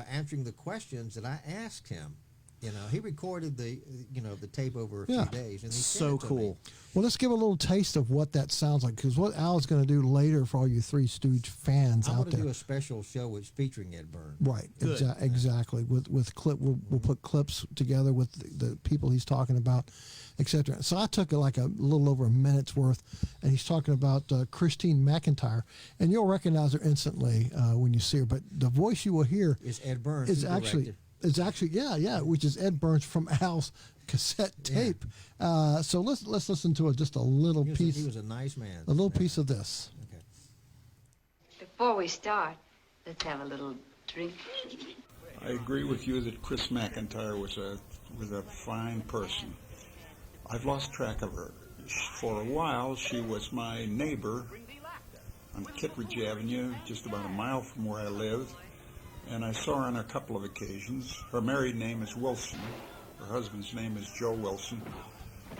answering the questions that I asked him. He recorded the tape over a few days, and he so cool. Well, let's give a little taste of what that sounds like, because what Al is going to do later for all you Three Stooge fans out there. I want to do a special show featuring Ed Burns. Right, exactly. With clip, we'll put clips together with the people he's talking about, etc. So I took like a little over a minute's worth, and he's talking about Christine McIntyre, and you'll recognize her instantly when you see her. But the voice you will hear is Ed Burns. It's actually, which is Ed Burns from Al's cassette tape. So let's listen to just a little piece. He was a nice man. A little piece of this. Okay. Before we start, let's have a little drink. I agree with you that Chris McIntyre was a fine person. I've lost track of her. For a while, she was my neighbor on Kittredge Avenue, just about a mile from where I live. And I saw her on a couple of occasions. Her married name is Wilson. Her husband's name is Joe Wilson.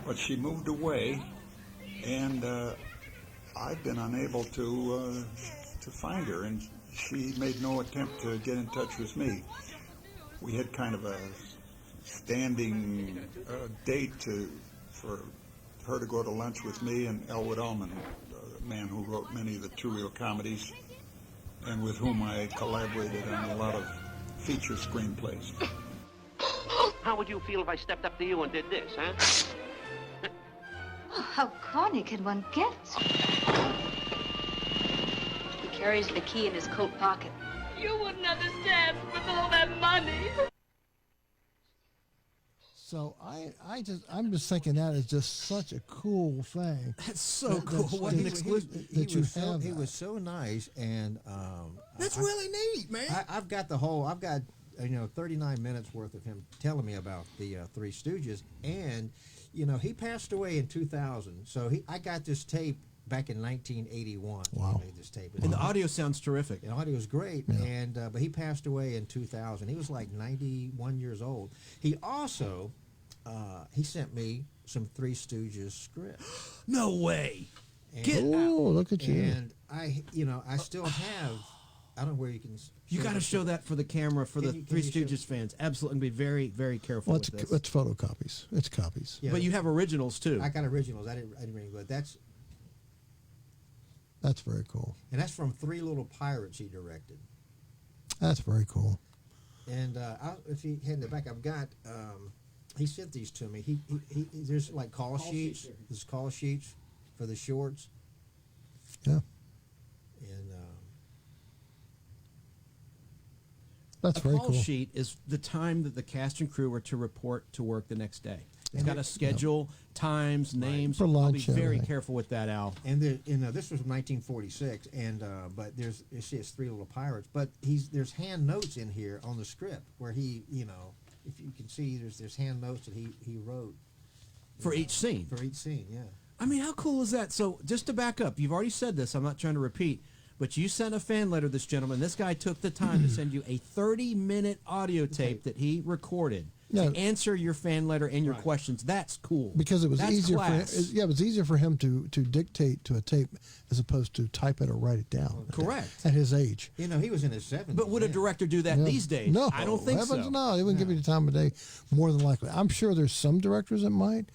But she moved away, and I've been unable to find her, and she made no attempt to get in touch with me. We had kind of a standing date for her to go to lunch with me and Elwood Ullman, the man who wrote many of the two-reel comedies, and with whom I collaborated on a lot of feature screenplays. How would you feel if I stepped up to you and did this, huh? Oh, how corny can one get? He carries the key in his coat pocket. You wouldn't understand with all that money. So I'm just thinking that is just such a cool thing. That's so cool. What an exclusive that you have. He was so nice, and that's really neat, man. I've got 39 minutes worth of him telling me about the Three Stooges, and he passed away in 2000. So I got this tape back in 1981. Wow. He made this tape. And the audio sounds terrific. The audio is great, Yeah. and but he passed away in 2000. He was like 91 years old. He also he sent me some Three Stooges scripts. No way. And, Oh, look at you. And I still have. I don't know where you can. You got to show that for the camera for the Three Stooges fans. Absolutely, be very, very careful Well, with this. it's photocopies. It's copies. Yeah, but you have originals too. I got originals. I didn't bring, but that's very cool. and that's from Three Little Pirates he directed. That's very cool. And if you head in the back, I've got. He sent these to me. He there's like call sheets. There's call sheets for the shorts. Yeah. And That's very call cool. sheet is the time that the cast and crew were to report to work the next day. It's And got a schedule, times, names. For I'll be lunch and very everything. careful with that, Al. And this was from 1946, and but it's Three Little Pirates, but there's hand notes in here on the script where he, if you can see, there's hand notes that he wrote For each scene. For each scene, yeah. I mean, how cool is that? So, just to back up, you've already said this. I'm not trying to repeat, but you sent a fan letter, this gentleman. This guy took the time to send you a 30-minute audio tape that he recorded Yeah. to answer your fan letter and your questions. That's cool. Because it was That's easier class. it was easier for him to dictate to a tape as opposed to type it or write it down. Correct. At his age. He was in his 70s. But would a director do that Yeah. these days? No, I don't think heavens so. No, they wouldn't give you the time of day. More than likely, I'm sure there's some directors that might.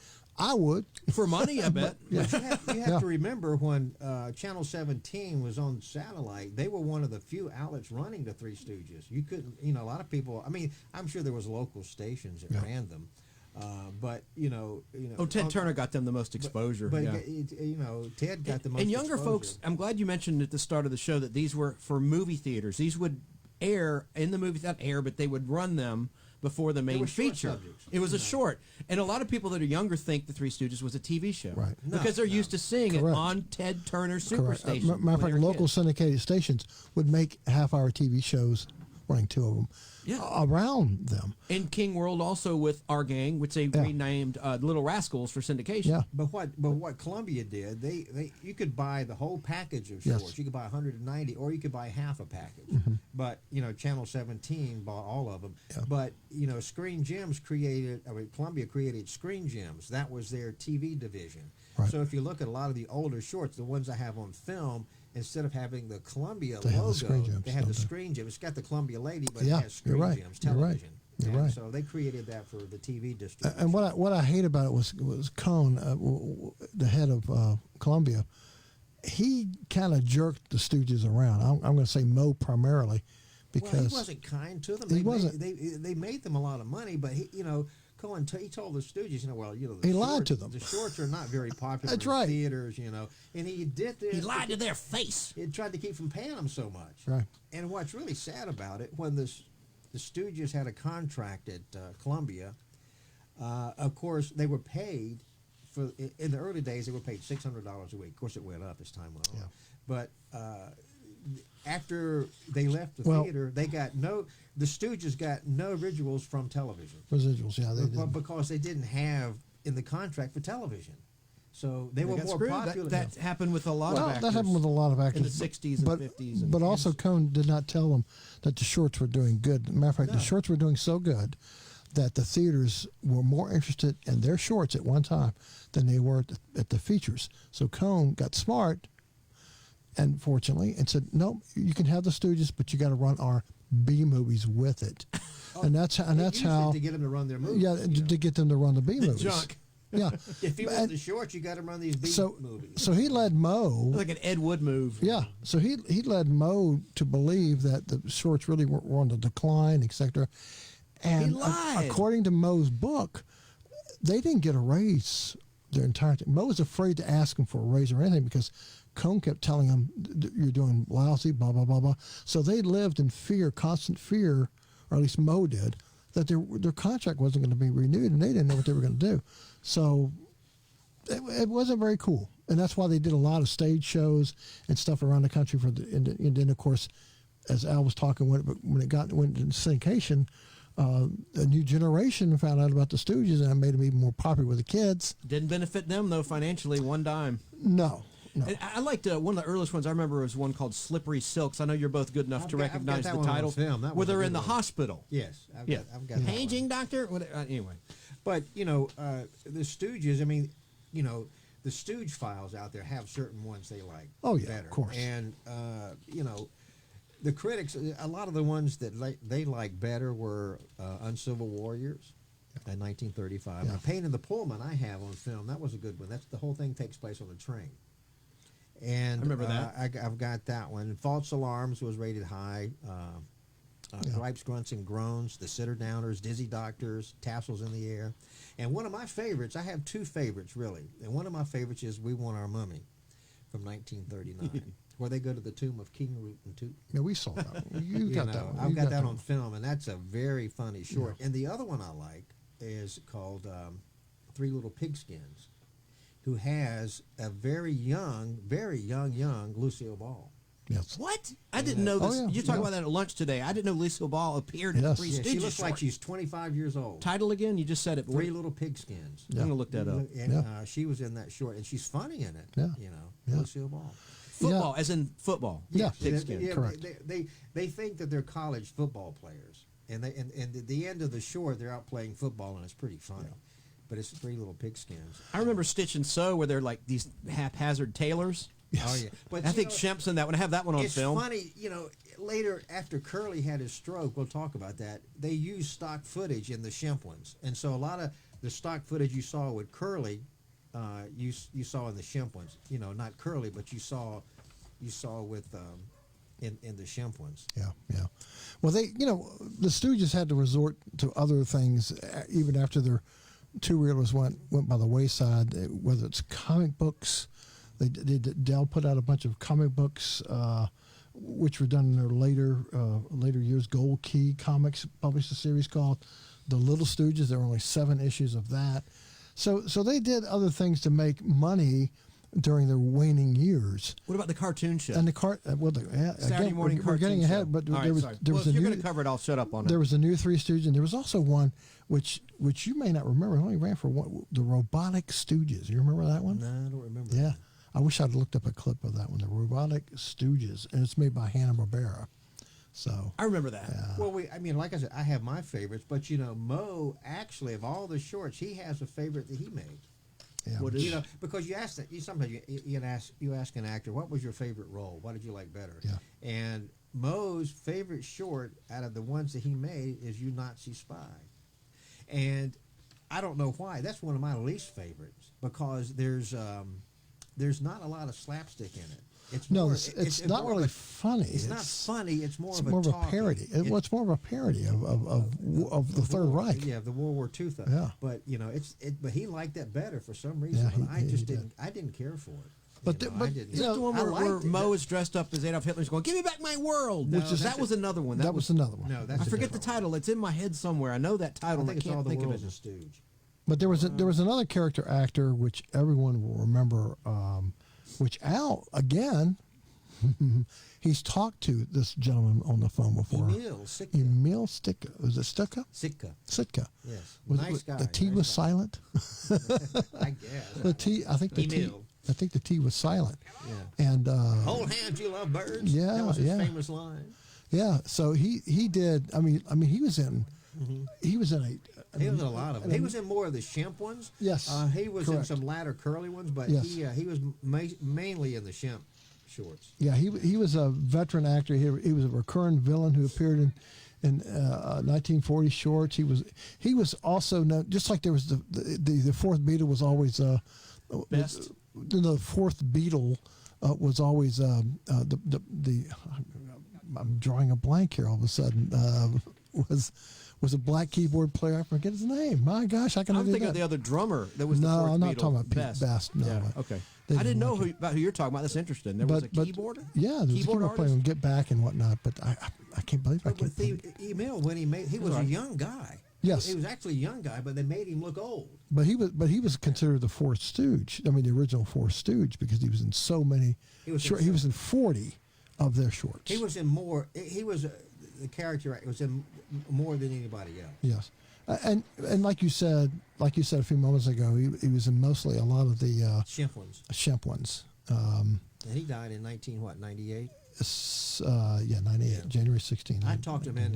I would for money. I bet. You have to remember when Channel 17 was on satellite, they were one of the few outlets running the Three Stooges. You couldn't, a lot of people. I mean, I'm sure there was local stations that ran them, but Oh, Ted Turner got them the most exposure. But yeah. Ted got the most. And younger exposure. folks, I'm glad you mentioned at the start of the show that these were for movie theaters. These would air in the movies, not air, but they would run them before the main were short feature. subjects. It was a short. And a lot of people that are younger think the Three Stooges was a TV show. Right. Because they're used to seeing it Correct. on Ted Turner Correct. Superstation. Matter of when fact, they were local kids. syndicated stations would make half-hour TV shows, running two of them, around them. And King World also with Our Gang, which they renamed Little Rascals for syndication. Yeah. But what Columbia did, you could buy the whole package of Yes. shorts. You could buy 190, or you could buy half a package. Mm-hmm. But Channel 17 bought all of them. But Screen Gems Columbia created Screen Gems. That was their TV division. Right. So if you look at a lot of the older shorts, the ones I have on film, instead of having the Columbia They have the logo, Screen Gems, they have the don't they? Screen Gems. It's got the Columbia lady, but Yeah, it has Screen you're right. Gems You're right. television. You're And right. So they created that for the TV distribution. And what I hate about it was Cohn, the head of Columbia. He kind of jerked the Stooges around. I'm going to say Moe primarily, because well, he wasn't kind to them. He wasn't. They made them a lot of money, but Cohen he told the Stooges, He lied to them. The shorts are not very popular That's in right. theaters, and he did this. He lied to their face. He tried to keep from paying them so much. Right. And what's really sad about it, when the Stooges had a contract at Columbia, of course they were paid in the early days. They were paid $600 a week. Of course, it went up as time went on. Yeah. But after they left the theater, the Stooges got no residuals from television. Residuals, yeah, they did. Because they didn't have in the contract for television. So they were got more screwed. popular. That happened with a lot of actors. That happened with a lot of actors in the 60s and 50s. But also, Cohn did not tell them that the shorts were doing good. Matter of fact, the shorts were doing so good that the theaters were more interested in their shorts at one time than they were at the features. So Cohn got smart, and fortunately, and said, "No, you can have the Stooges, but you got to run our B movies with it." And that's how to get them to run their movies. Yeah, to get them to run the B movies. Junk. Yeah. If you want the shorts, you got to run these B movies. So he led Moe like an Ed Wood move. Yeah. So he led Moe to believe that the shorts really were on the decline, etc. And He lied. According to Moe's book, they didn't get a raise their entire time. Moe was afraid to ask him for a raise or anything because Cohn kept telling him, "You're doing lousy, blah blah blah blah." So they lived in fear, constant fear, or at least Moe did, that their contract wasn't going to be renewed, and they didn't know what they were going to do. So it wasn't very cool, and that's why they did a lot of stage shows and stuff around the country and then of course, as Al was talking, when it went into syndication, a new generation found out about the Stooges, and it made them even more popular with the kids. Didn't benefit them though financially, one dime. No, no. And I liked one of the earliest ones I remember was one called Slippery Silks. I know you're both good enough to recognize the title. Where they're in the hospital. Yes. I've got that Paging one. doctor? Anyway. But, you know, the Stooges, I mean, you know, the Stooge files out there have certain ones they like better. Of course. And, you know, the critics, a lot of the ones that they like better were Uncivil Warriors in 1935. Yeah. And Pain in the Pullman I have on film. That was a good one. That's the whole thing takes place on a train. And I remember that. I've got that one. False Alarms was rated high. Gripes, Grunts, and Groans, The Sitter Downers, Dizzy Doctors, Tassels in the Air. And one of my favorites, I have two favorites really. And one of my favorites is We Want Our Mummy from 1939. Where they go to the tomb of King Root and Toot. Yeah, we saw that one. You got that one. I've got that on film, and that's a very funny short. Yeah. And the other one I like is called Three Little Pigskins, who has a very young Lucille Ball. Yes. What? I didn't know this. You talked about that at lunch today. I didn't know Lucille Ball appeared in Three Stooges. She looks like she's 25 years old. Title again? You just said it. Three Little Pigskins. I'm going to look that up. And she was in that short, and she's funny in it. Yeah. You know, Lucille Ball. Football, as in football. Yeah, Pigskin. Correct. They think that they're college football players, and at the end of the short, they're out playing football, and it's pretty funny. Yeah. But it's Three Little Pigskins. I remember Stitch and Sew, where they're like these haphazard tailors. Yes. Oh yeah, but I think Shemp's in that one. I have that one on film. It's funny, you know. Later, after Curly had his stroke, we'll talk about that. They used stock footage in the Shemp ones, and so a lot of the stock footage you saw with Curly, you saw in the Shemp ones. You know, not Curly, but you saw with in the Shemp ones. Yeah. Well, the Stooges had to resort to other things even after their two-reelers went by the wayside. Whether it's comic books, Dell put out a bunch of comic books, which were done in their later years. Gold Key Comics published a series called The Little Stooges. There were only 7 issues of that. So they did other things to make money during their waning years. What about the cartoon show? And the Saturday morning we're getting ahead, show. but All there right, was if you're new, going to cover it, I'll shut up on it. There was a new Three Stooges, and there was also one which you may not remember. It only ran for the Robotic Stooges. You remember that one? No, I don't remember. Yeah, I wish I'd looked up a clip of that one. The Robotic Stooges, and it's made by Hanna-Barbera. So I remember that. Well, like I said, I have my favorites, but you know, Mo actually of all the shorts, he has a favorite that he made. Yeah. Because you ask that sometimes you ask an actor, what was your favorite role? What did you like better? Yeah. And Mo's favorite short out of the ones that he made is You Nazi Spy. And I don't know why. That's one of my least favorites because there's not a lot of slapstick in it. It's not really funny. It's not funny. It's more of a parody. It's more of a parody of the Third Reich. Yeah, the World War II stuff. Yeah. But but he liked that better for some reason. Yeah, I just didn't. I didn't care for it. But I didn't. Is that the one where Mo is dressed up as Adolf Hitler's going, "Give me back my world"? No, that was another one. That was another one. No, I forget the title. It's in my head somewhere. I know that title. I think I it's can't All the think of World it. is a Stooge. But there was another character actor which everyone will remember, which Al again. He's talked to this gentleman on the phone before. Emil Stika. Was it Stika? Sitka. Yes. Nice guy. The T was silent. I guess. The T. I think the T was silent. Yeah. And hold hands, you love birds. Yeah. That was his famous line. Yeah. So he did. I mean he was in. Mm-hmm. He was in He was in a lot of them. He was in more of the Shemp ones. Yes. He was in some latter Curly ones, but he was mainly in the Shemp shorts. Yeah, he was a veteran actor. He was a recurring villain who appeared in 1940 shorts. He was also known, just like there was the fourth Beatle was always best. The fourth Beatle was always I'm drawing a blank here all of a sudden. Was a black keyboard player. I forget his name. My gosh, I can. I'm thinking of the other drummer that was the fourth I'm not Beatle. talking about Pete Best. No, yeah, okay. I didn't know about who you're talking about. That's interesting. There was a keyboarder? Yeah, there was a keyboard player on Get Back and whatnot, but I can't believe I can't. With Emil, when he was a young guy. Yes. He was actually a young guy, but they made him look old. But he was considered the fourth Stooge. I mean, the original fourth Stooge, because he was in so many. He was in 40 of their shorts. He was in more. He was the character. Was in more than anybody else. Yes. And like you said a few moments ago, he was in mostly a lot of the Shemp ones. Shemp ones. And he died in 98? Yeah, 98, January 16th. I talked to him in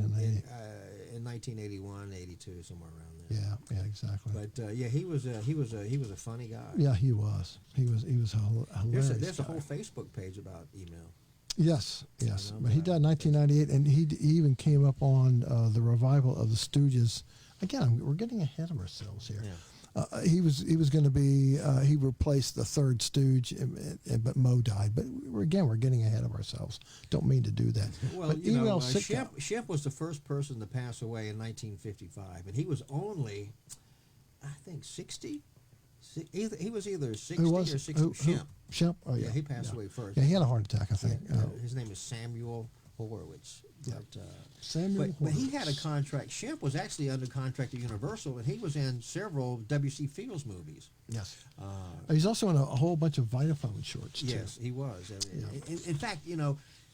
1981, 82, somewhere around there. Yeah, exactly. But yeah, he was a funny guy. Yeah, he was. He was hilarious. There's a whole Facebook page about email. Yes. But he died in 1998, and he even came up on the revival of the Stooges. Again, we're getting ahead of ourselves here. Yeah. He was going to be he replaced the third Stooge, but Moe died. But we're getting ahead of ourselves. Don't mean to do that. Well, but Shemp was the first person to pass away in 1955, and he was only, I think, 60. He was either 60 or 60. Shemp. Shemp. Oh yeah. He passed away first. Yeah, he had a heart attack, I think. His name is Samuel Horowitz. Yeah. But he had a contract. Shemp was actually under contract to Universal, and he was in several W.C. Fields movies. Yes. He's also in a whole bunch of Vitaphone shorts, too. Yes, he was. In fact,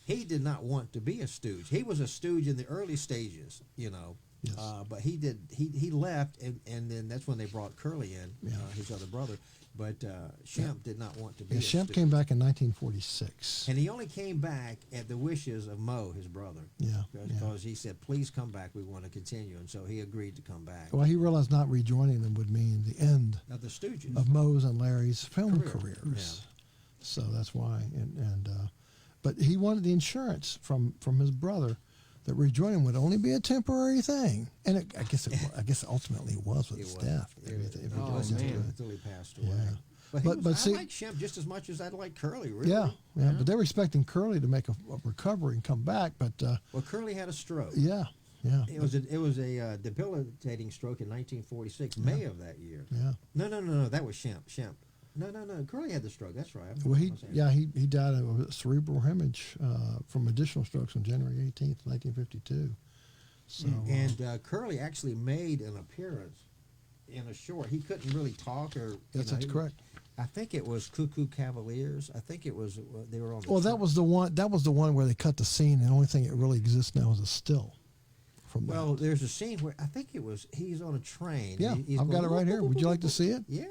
he did not want to be a Stooge. He was a Stooge in the early stages, Yes. But he left, and then that's when they brought Curly in, his other brother. But Shemp did not want to be a Shemp Stooge. came back in 1946. And he only came back at the wishes of Moe, his brother. Yeah. Because he said, please come back, we want to continue. And so he agreed to come back. Well, he realized not rejoining them would mean the end of the Stooges, of Moe's and Larry's film careers. Yeah. So that's why. But he wanted the insurance from his brother that rejoining would only be a temporary thing. And I guess ultimately it was with his death. Until he passed away. Yeah. But I see, like Shemp just as much as I'd like Curly, really. Yeah. But they were expecting Curly to make a recovery and come back. But well, Curly had a stroke. Yeah. It was a debilitating stroke in 1946, May of that year. Yeah. No, that was Shemp. No. Curly had the stroke. That's right. Well, he died of a cerebral hemorrhage from additional strokes on January 18th, 1952. So, and Curly actually made an appearance in a short. He couldn't really talk, or that's correct. I think it was Cuckoo Cavaliers. I think it was they were on. Well, that was the one. That was the one where they cut the scene. And the only thing that really exists now is a still. Well, there's a scene where I think he's on a train. Yeah, I've got it right here. Would you like to see it? Yeah.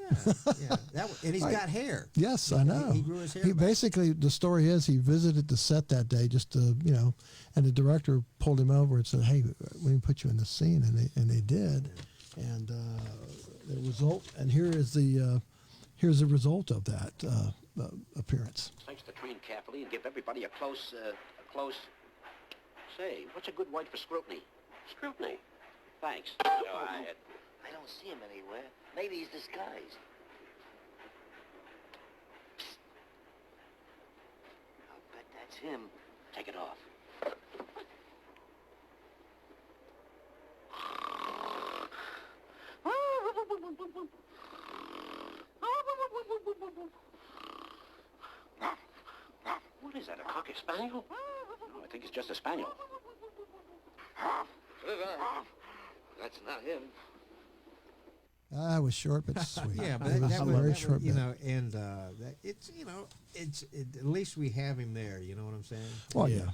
And he's got hair. Yes, I know. He grew his hair. Basically, the story is he visited the set that day just to, and the director pulled him over and said, "Hey, we can put you in the scene," and they did, and the result. And here's the result of that appearance. Place the train carefully and give everybody a close. Say, what's a good word for scrutiny? Scrutiny. Thanks. Go ahead. I don't see him anywhere. Maybe he's disguised. I'll bet that's him. Take it off. What is that, a cocker spaniel? No, I think it's just a spaniel. That's not him. It was short but sweet. Yeah, but it was that very was short. And it's at least we have him there. You know what I'm saying? Well, yeah.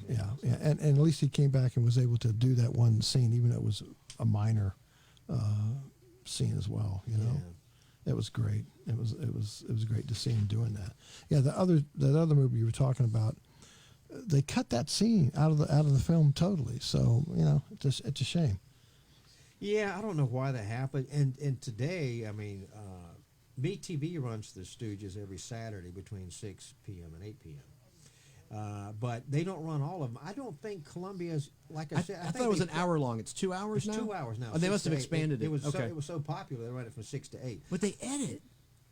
And at least he came back and was able to do that one scene, even though it was a minor scene as well. It was great. It was great to see him doing that. Yeah, that other movie you were talking about, they cut that scene out of the film totally. So it's a shame. Yeah, I don't know why that happened. And today, I mean, BTV runs the Stooges every Saturday between 6 p.m. and 8 p.m. But they don't run all of them. I don't think Columbia's, like I said, I thought it was an hour long. It's 2 hours it's now? 2 hours now. Oh, they must have expanded it. It was okay. it was so popular, they ran it from 6 to 8. But they edit.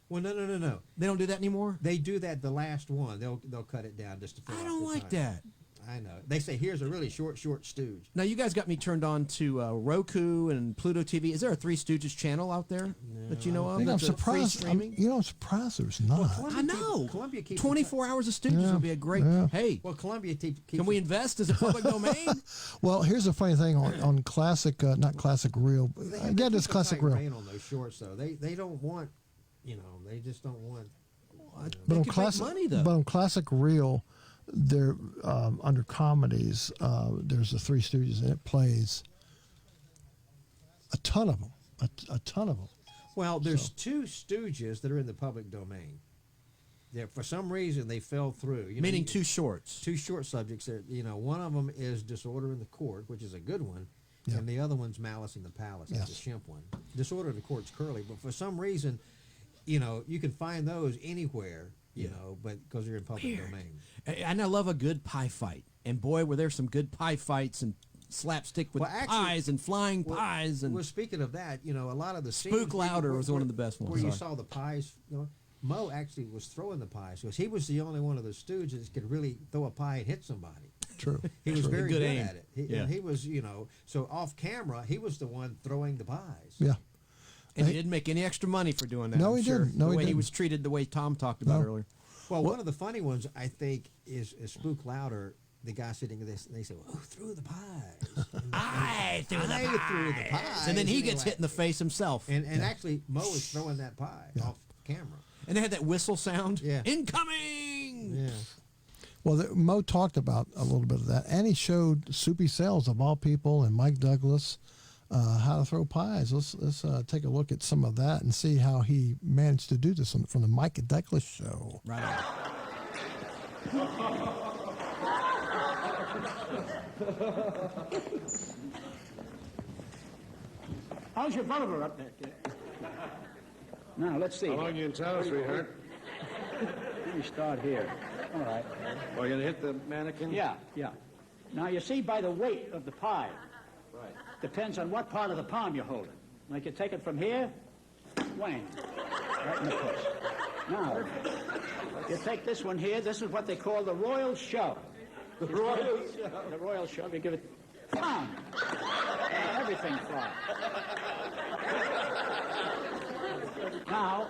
Well, no. They don't do that anymore? They do that the last one. They'll cut it down just to fill I out don't the like time. that. I know. They say, here's a really short Stooge. Now, you guys got me turned on to Roku and Pluto TV. Is there a Three Stooges channel out there that you know of? I'm surprised. I'm surprised there's not. Well, I know. Columbia keeps 24 hours of Stooges would be a great. Yeah. Hey, well, Columbia keeps. Can we invest as a public domain? Well, here's the funny thing on classic, not classic reel. Again, it's classic reel. On those shorts, though, they don't want, they just don't want. But on classic money, though. But on classic reel, there under comedies, there's the Three Stooges, and it plays a ton of them. A ton of them. Well, there's two Stooges that are in the public domain. for some reason they fell through. Meaning two shorts. Two short subjects. One of them is Disorder in the Court, which is a good one, and the other one's Malice in the Palace. That's a chimp one. Disorder in the Court's curly, but for some reason, you can find those anywhere. But because they're in public domain. And I love a good pie fight. And boy, were there some good pie fights and slapstick with pies and flying pies. And speaking of that, a lot of the Spook Louder was one of the best ones. Where you saw the pies, Mo actually was throwing the pies because he was the only one of the Stooges that could really throw a pie and hit somebody. True. He was very good aim. at it. And he was, so off camera, he was the one throwing the pies. Yeah. And he didn't make any extra money for doing that. No, I'm he sure. didn't. No, the he way he didn't. was treated, the way Tom talked about earlier. Well, one of the funny ones, I think, is Spook Louder. The guy sitting in this, and they say, well, who threw the pies? I threw the pies. And then he gets hit in the face himself. And actually, Mo was throwing that pie off camera. And they had that whistle sound. Yeah. Incoming! Yeah. Well, Mo talked about a little bit of that, and he showed Soupy Sales, of all people, and Mike Douglas how to throw pies. Let's take a look at some of that and see how he managed to do this from the Mike Douglas show. Right on. How's your Bolivar up there, kid? Now, let's see. How long you in town, sweetheart? Let me start here. All right. Are you going to hit the mannequin? Yeah. Now, you see by the weight of the pie. Right. Depends on what part of the palm you're holding. Like you take it from here, whang, right in the puss. Now, you take this one here. This is what they call the royal shove. The royal shove? The royal shove. You give it, bam! Everything flies. Now,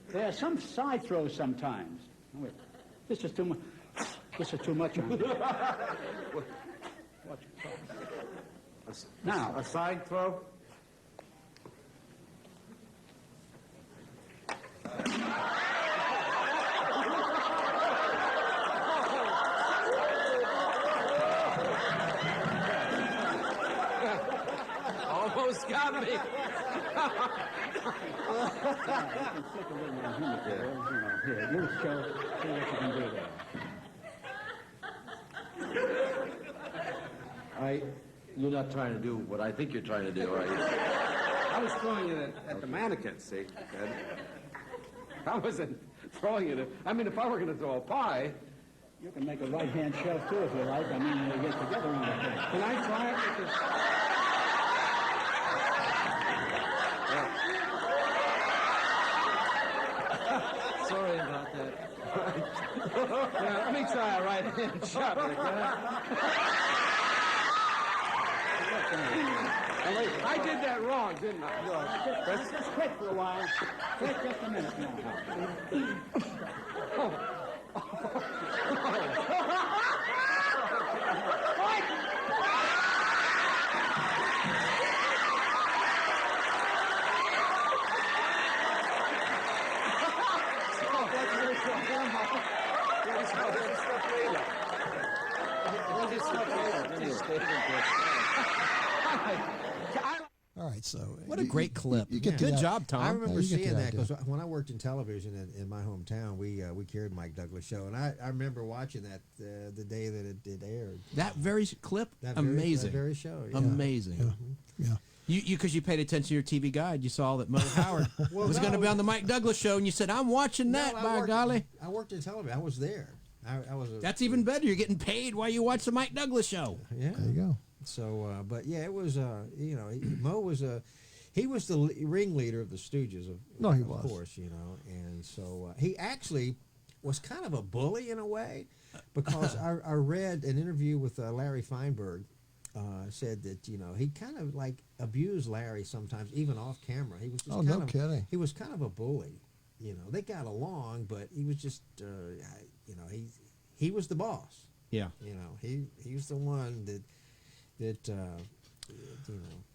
there are some side throws sometimes. Wait, this is too much. This is too much on me. Now, a side throw? Almost got me. Here, you show, see what you can do there. You're not trying to do what I think you're trying to do, are you? I was throwing it at the mannequin, see, Ed? I wasn't throwing it I mean, if I were going to throw a pie... You can make a right-hand shove, too, if you like. I mean, you get together on the thing. Can I try it with this? Sorry about that. Yeah, let me try a right-hand shove. I did that wrong, didn't I? Just quit for a while. Quit just a minute now. All right, so what a great clip! You get Good job, Tom. I remember you get seeing the that idea. because when I worked in television in my hometown, we carried Mike Douglas show, and I remember watching that the day that it aired. That very clip, That amazing. very show, yeah. Amazing. Yeah. You because you paid attention to your TV guide, you saw that Mo Howard was going to be on the Mike Douglas show, and you said, "I'm watching that." By golly, I worked in television. I was there. I was. That's even better. You're getting paid while you watch the Mike Douglas show. Yeah. There you go. So, but yeah, it was. Mo was he was the ringleader of the Stooges. Of course, and so he actually was kind of a bully in a way, because I read an interview with Larry Feinberg. Said that he kind of like abused Larry sometimes, even off camera. He was just no kidding. He was kind of a bully. They got along, but he was just he was the boss. Yeah. He was the one that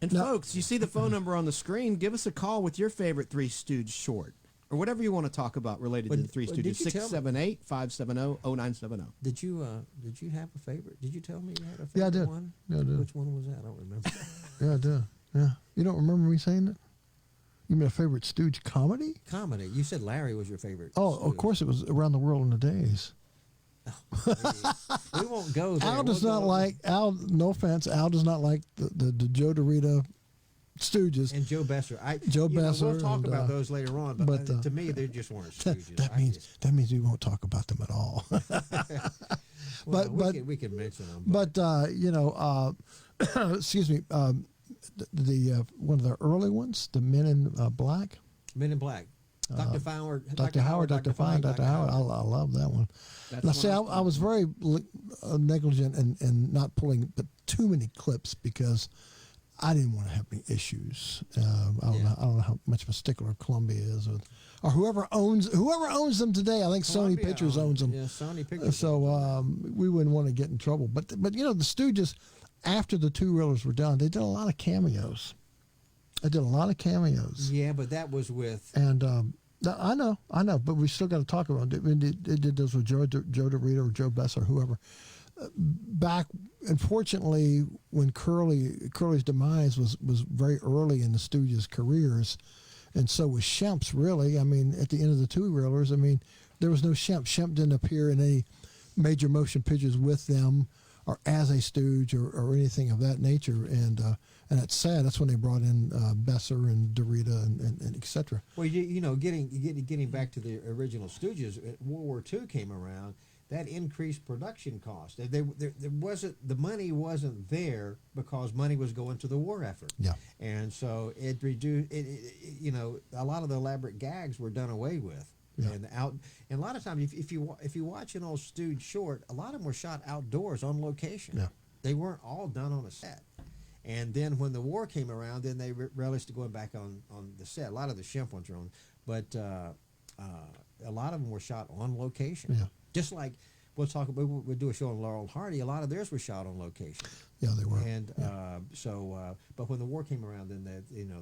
And folks, you see the phone number on the screen. Give us a call with your favorite Three Stooges short, or whatever you want to talk about related to the Three Stooges. 678-570-0970. Did you have a favorite? Did you tell me you had a favorite Yeah, I did. one? Yeah, I did. Which one was that? I don't remember. Yeah, I did. Yeah. You don't remember me saying it? You mean a favorite Stooge comedy? Comedy. You said Larry was your favorite. Oh, Stooge. of course it was Around the World in a Days. We won't go there. Al does not like Al. No offense, Al does not like the Joe DeRita Stooges and Joe Besser. Joe Besser. We'll talk about those later on, but to me, they just weren't Stooges. That means we won't talk about them at all. Well, we can mention them. But excuse me, the one of the early ones, the Men in Black. Men in Black. Dr. Fowler, Dr. Howard, Dr. Fine, Dr. Howard. I love that one. Now, see, I was very negligent in not pulling but too many clips because I didn't want to have any issues. I don't know how much of a stickler Columbia is, or whoever owns them today. I think Columbia Sony Pictures owns them. Yeah, Sony Pictures. So we wouldn't want to get in trouble. But the Stooges, after the two reelers were done, they did a lot of cameos. Yeah, but that was with I know, but we still got to talk about it. They did those with Joe DeRita or Joe Besser or whoever. Back, unfortunately, when Curly's demise was very early in the Stooges' careers, and so was Shemp's, really. I mean, at the end of the two reelers, I mean, there was no Shemp. Shemp didn't appear in any major motion pictures with them or as a Stooge or anything of that nature, and it's sad. That's when they brought in Besser and DeRita and et cetera. Well, getting back to the original Stooges, World War II came around. That increased production cost. There wasn't, the money wasn't there because money was going to the war effort. Yeah. And so it reduced. A lot of the elaborate gags were done away with. Yeah. And a lot of times, if you watch an old Stooge short, a lot of them were shot outdoors on location. Yeah. They weren't all done on a set. And then when the war came around, then they relished going back on the set. A lot of the Shemp ones are on, but a lot of them were shot on location. Yeah. Just like we'll do a show on Laurel and Hardy. A lot of theirs were shot on location. Yeah, they were. And but when the war came around, then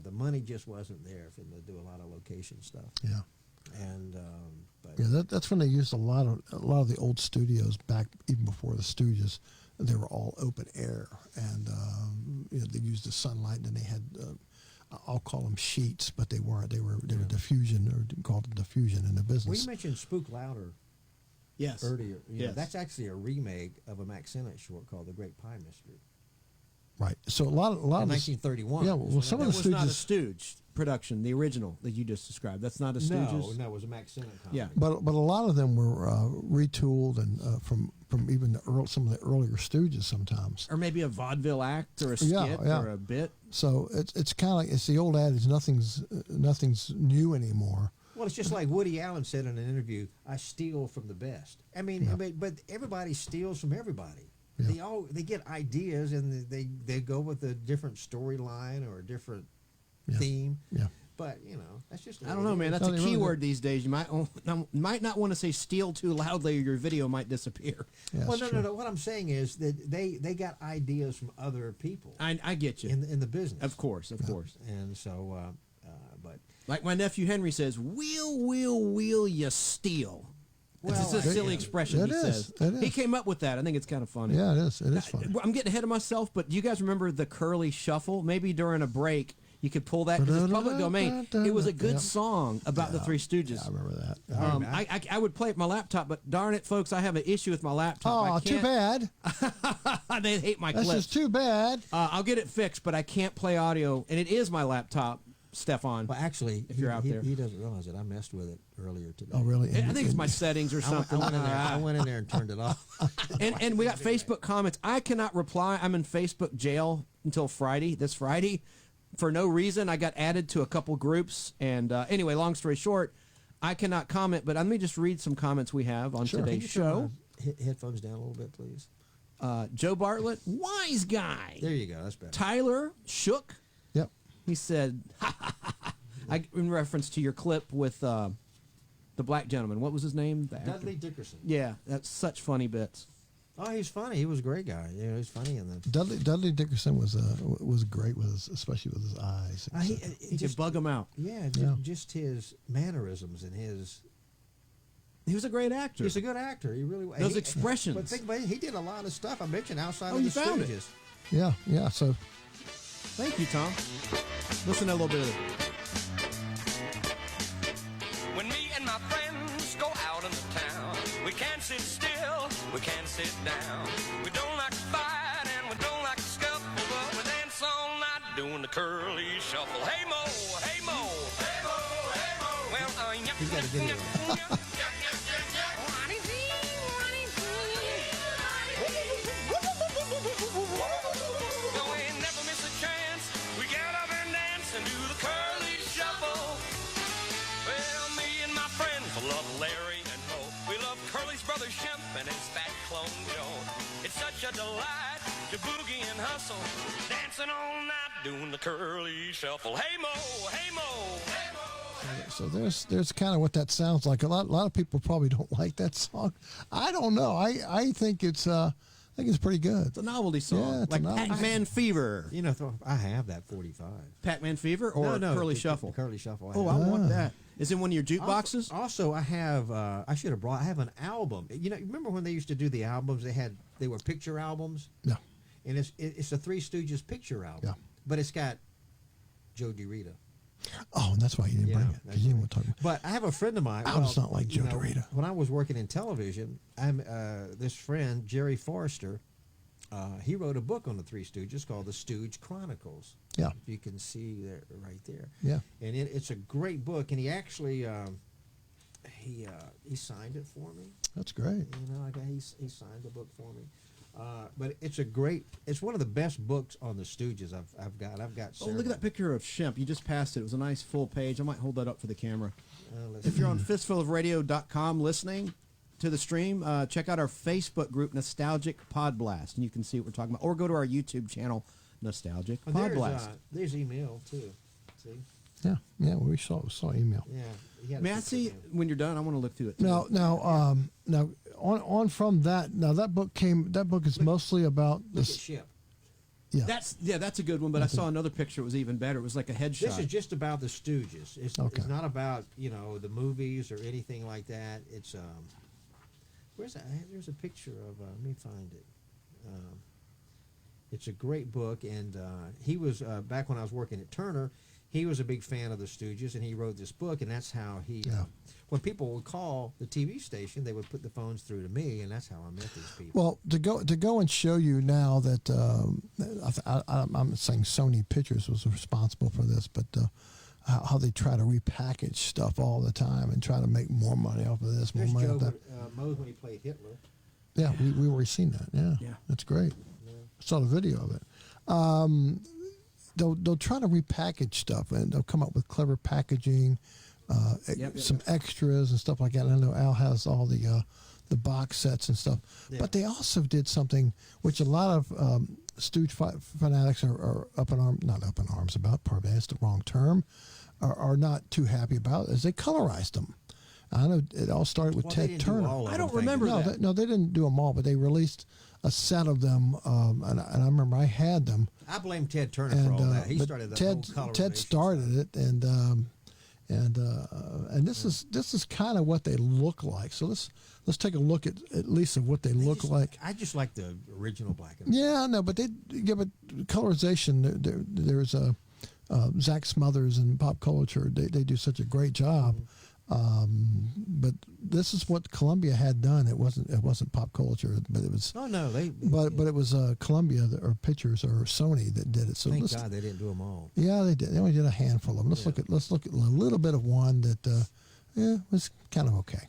the money just wasn't there for them to do a lot of location stuff. Yeah. And that's when they used a lot of the old studios back even before the Stooges. They were all open air, and they used the sunlight. And then they had I'll call them sheets, but they weren't. They were diffusion, or called it diffusion in the business. We mentioned Spook Louder. Yes. Earlier, yes. That's actually a remake of a Max Sennett short called The Great Pie Mystery. Right. So a lot of 1931. Yeah. Well, some of the Stooges. That was not a Stooge production, the original that you just described. That's not a Stooges. No, it was a Max Sennett comedy. Yeah. But a lot of them were retooled and from even some of the earlier Stooges sometimes. Or maybe a vaudeville act or a skit or a bit. So it's kind of like it's the old adage: nothing's new anymore. Well, it's just like Woody Allen said in an interview, "I steal from the best." I mean, but everybody steals from everybody. Yeah. They get ideas and they go with a different storyline or a different theme. Yeah. But that's just. I don't know, man. That's a key word these days. You might not want to say "steal" too loudly, or your video might disappear. Yeah, well, no. What I'm saying is that they got ideas from other people. I get you in the business. Of course. And so, but like my nephew Henry says, "Wheel you steal." Well, it's just a silly expression he says. He came up with that. I think it's kind of funny. Yeah, it is. It is funny. I'm getting ahead of myself, but do you guys remember the Curly Shuffle? Maybe during a break you could pull that because it's public domain. It was a good song about the Three Stooges. Yeah, I remember that. I would play it with my laptop, but darn it, folks, I have an issue with my laptop. Oh, too bad. They hate my clips. That's just too bad. I'll get it fixed, but I can't play audio, and it is my laptop. Stefan. Well, actually, if you're out there, he doesn't realize it. I messed with it earlier today. Oh, really? I think it's my settings or something. I went in there and turned it off. and we got Facebook comments. I cannot reply. I'm in Facebook jail until Friday. This Friday, for no reason. I got added to a couple groups, and anyway, long story short, I cannot comment. But let me just read some comments we have on today's show. Headphones down a little bit, please. Joe Bartlett, wise guy. There you go. That's better. Tyler Shook. Yep. He said, in reference to your clip with the black gentleman. What was his name? Dudley Dickerson. Yeah, that's such funny bits. Oh, he's funny. He was a great guy. Yeah, he's funny in the Dudley Dickerson was great with especially with his eyes. He could bug him out. Yeah, just his mannerisms and his. He was a great actor. He's a good actor. He really was. Those expressions. But think about it, he did a lot of stuff I mentioned outside of you the found Stooges. Yeah. So. Thank you, Tom. Listen to a little bit of it. can't sit still, we can't sit down. We don't like to fight and we don't like to scuffle, but we dance all night doing the curly shuffle. Hey Mo, hey Mo, hey Mo, hey Mo. Well, He's got to get it. Well, we never miss a chance. We get up and dance and do the curly shuffle. Well, me and my friends love Larry and Mo. We love Curly's brother Shemp and his fat clone Joe. It's such a delight to boogie and hustle, dancing all night doing the curly shuffle. Hey Mo, hey Mo, hey Mo. So there's kind of what that sounds like. A lot of people probably don't like that song. I don't know. I think it's pretty good. It's a novelty song. Yeah, it's like a novelty. Pac-Man Fever. You know, I have that 45. Pac-Man Fever or No, Curly the Shuffle? Curly Shuffle. Oh, I want that. Is it one of your jukeboxes? Also, I have. I should have brought. I have an album. You know, remember when they used to do the albums? They were picture albums. Yeah. And it's a Three Stooges picture album. Yeah. But it's got Joe DeRita. Oh, and that's why you didn't bring it. 'Cause you didn't want to talk about. But I have a friend of mine. I was not like Joe DeRita. When I was working in television, this friend Jerry Forrester. He wrote a book on the Three Stooges called The Stooge Chronicles. Yeah. If you can see there, right there. Yeah. And it's a great book, and he actually he signed it for me. That's great. You know, he signed the book for me. But it's one of the best books on the Stooges I've got. Oh, look at that picture of Shemp. You just passed it. It was a nice full page. I might hold that up for the camera. Let's If see. you're on fistfulofradio.com listening to the stream, check out our Facebook group, Nostalgic PodBlast, and you can see what we're talking about. Or go to our YouTube channel, Nostalgic PodBlast. There's email, too. See? Yeah, we saw email. Yeah. May I see when you're done? I want to look through it. Now, on from that. Now that book is mostly about Look this. at Ship. Yeah. That's a good one. But I saw another picture. It was even better. It was like a headshot. This is just about the Stooges. It's Okay. not about the movies or anything like that. It's where's that? There's a picture of. Let me find it. It's a great book, and he was back when I was working at Turner. He was a big fan of the Stooges, and he wrote this book, and that's how he. When people would call the TV station, they would put the phones through to me, and that's how I met these people. Well, to go and show you now that I'm saying Sony Pictures was responsible for this, but how they try to repackage stuff all the time and try to make more money off of this, more There's money Joe off that. Mose when he played Hitler. Yeah, we already seen that. Yeah, that's great. Saw the video of it. They'll try to repackage stuff, and they'll come up with clever packaging, some extras and stuff like that. And I know Al has all the box sets and stuff, but they also did something which a lot of Stooge fanatics are not up in arms about. Probably that's the wrong term. Are not too happy about is they colorized them. I know it all started with Ted Turner. I don't remember that. No, they didn't do them all, but they released a set of them, and I remember I had them. I blame Ted Turner for all that. He started the whole colorization. Ted started it, and this is kind of what they look like. So let's take a look at least of what they look like. I just like the original black and white. Yeah, no, but they give it colorization. There's Zach Smothers and Pop Culture. They do such a great job. But this is what Columbia had done. It wasn't Pop Culture, but it was. Oh no, but it was Columbia or Pictures or Sony that did it. So thank God they didn't do them all. Yeah, they did. They only did a handful of them. Let's look at a little bit of one that was kind of okay.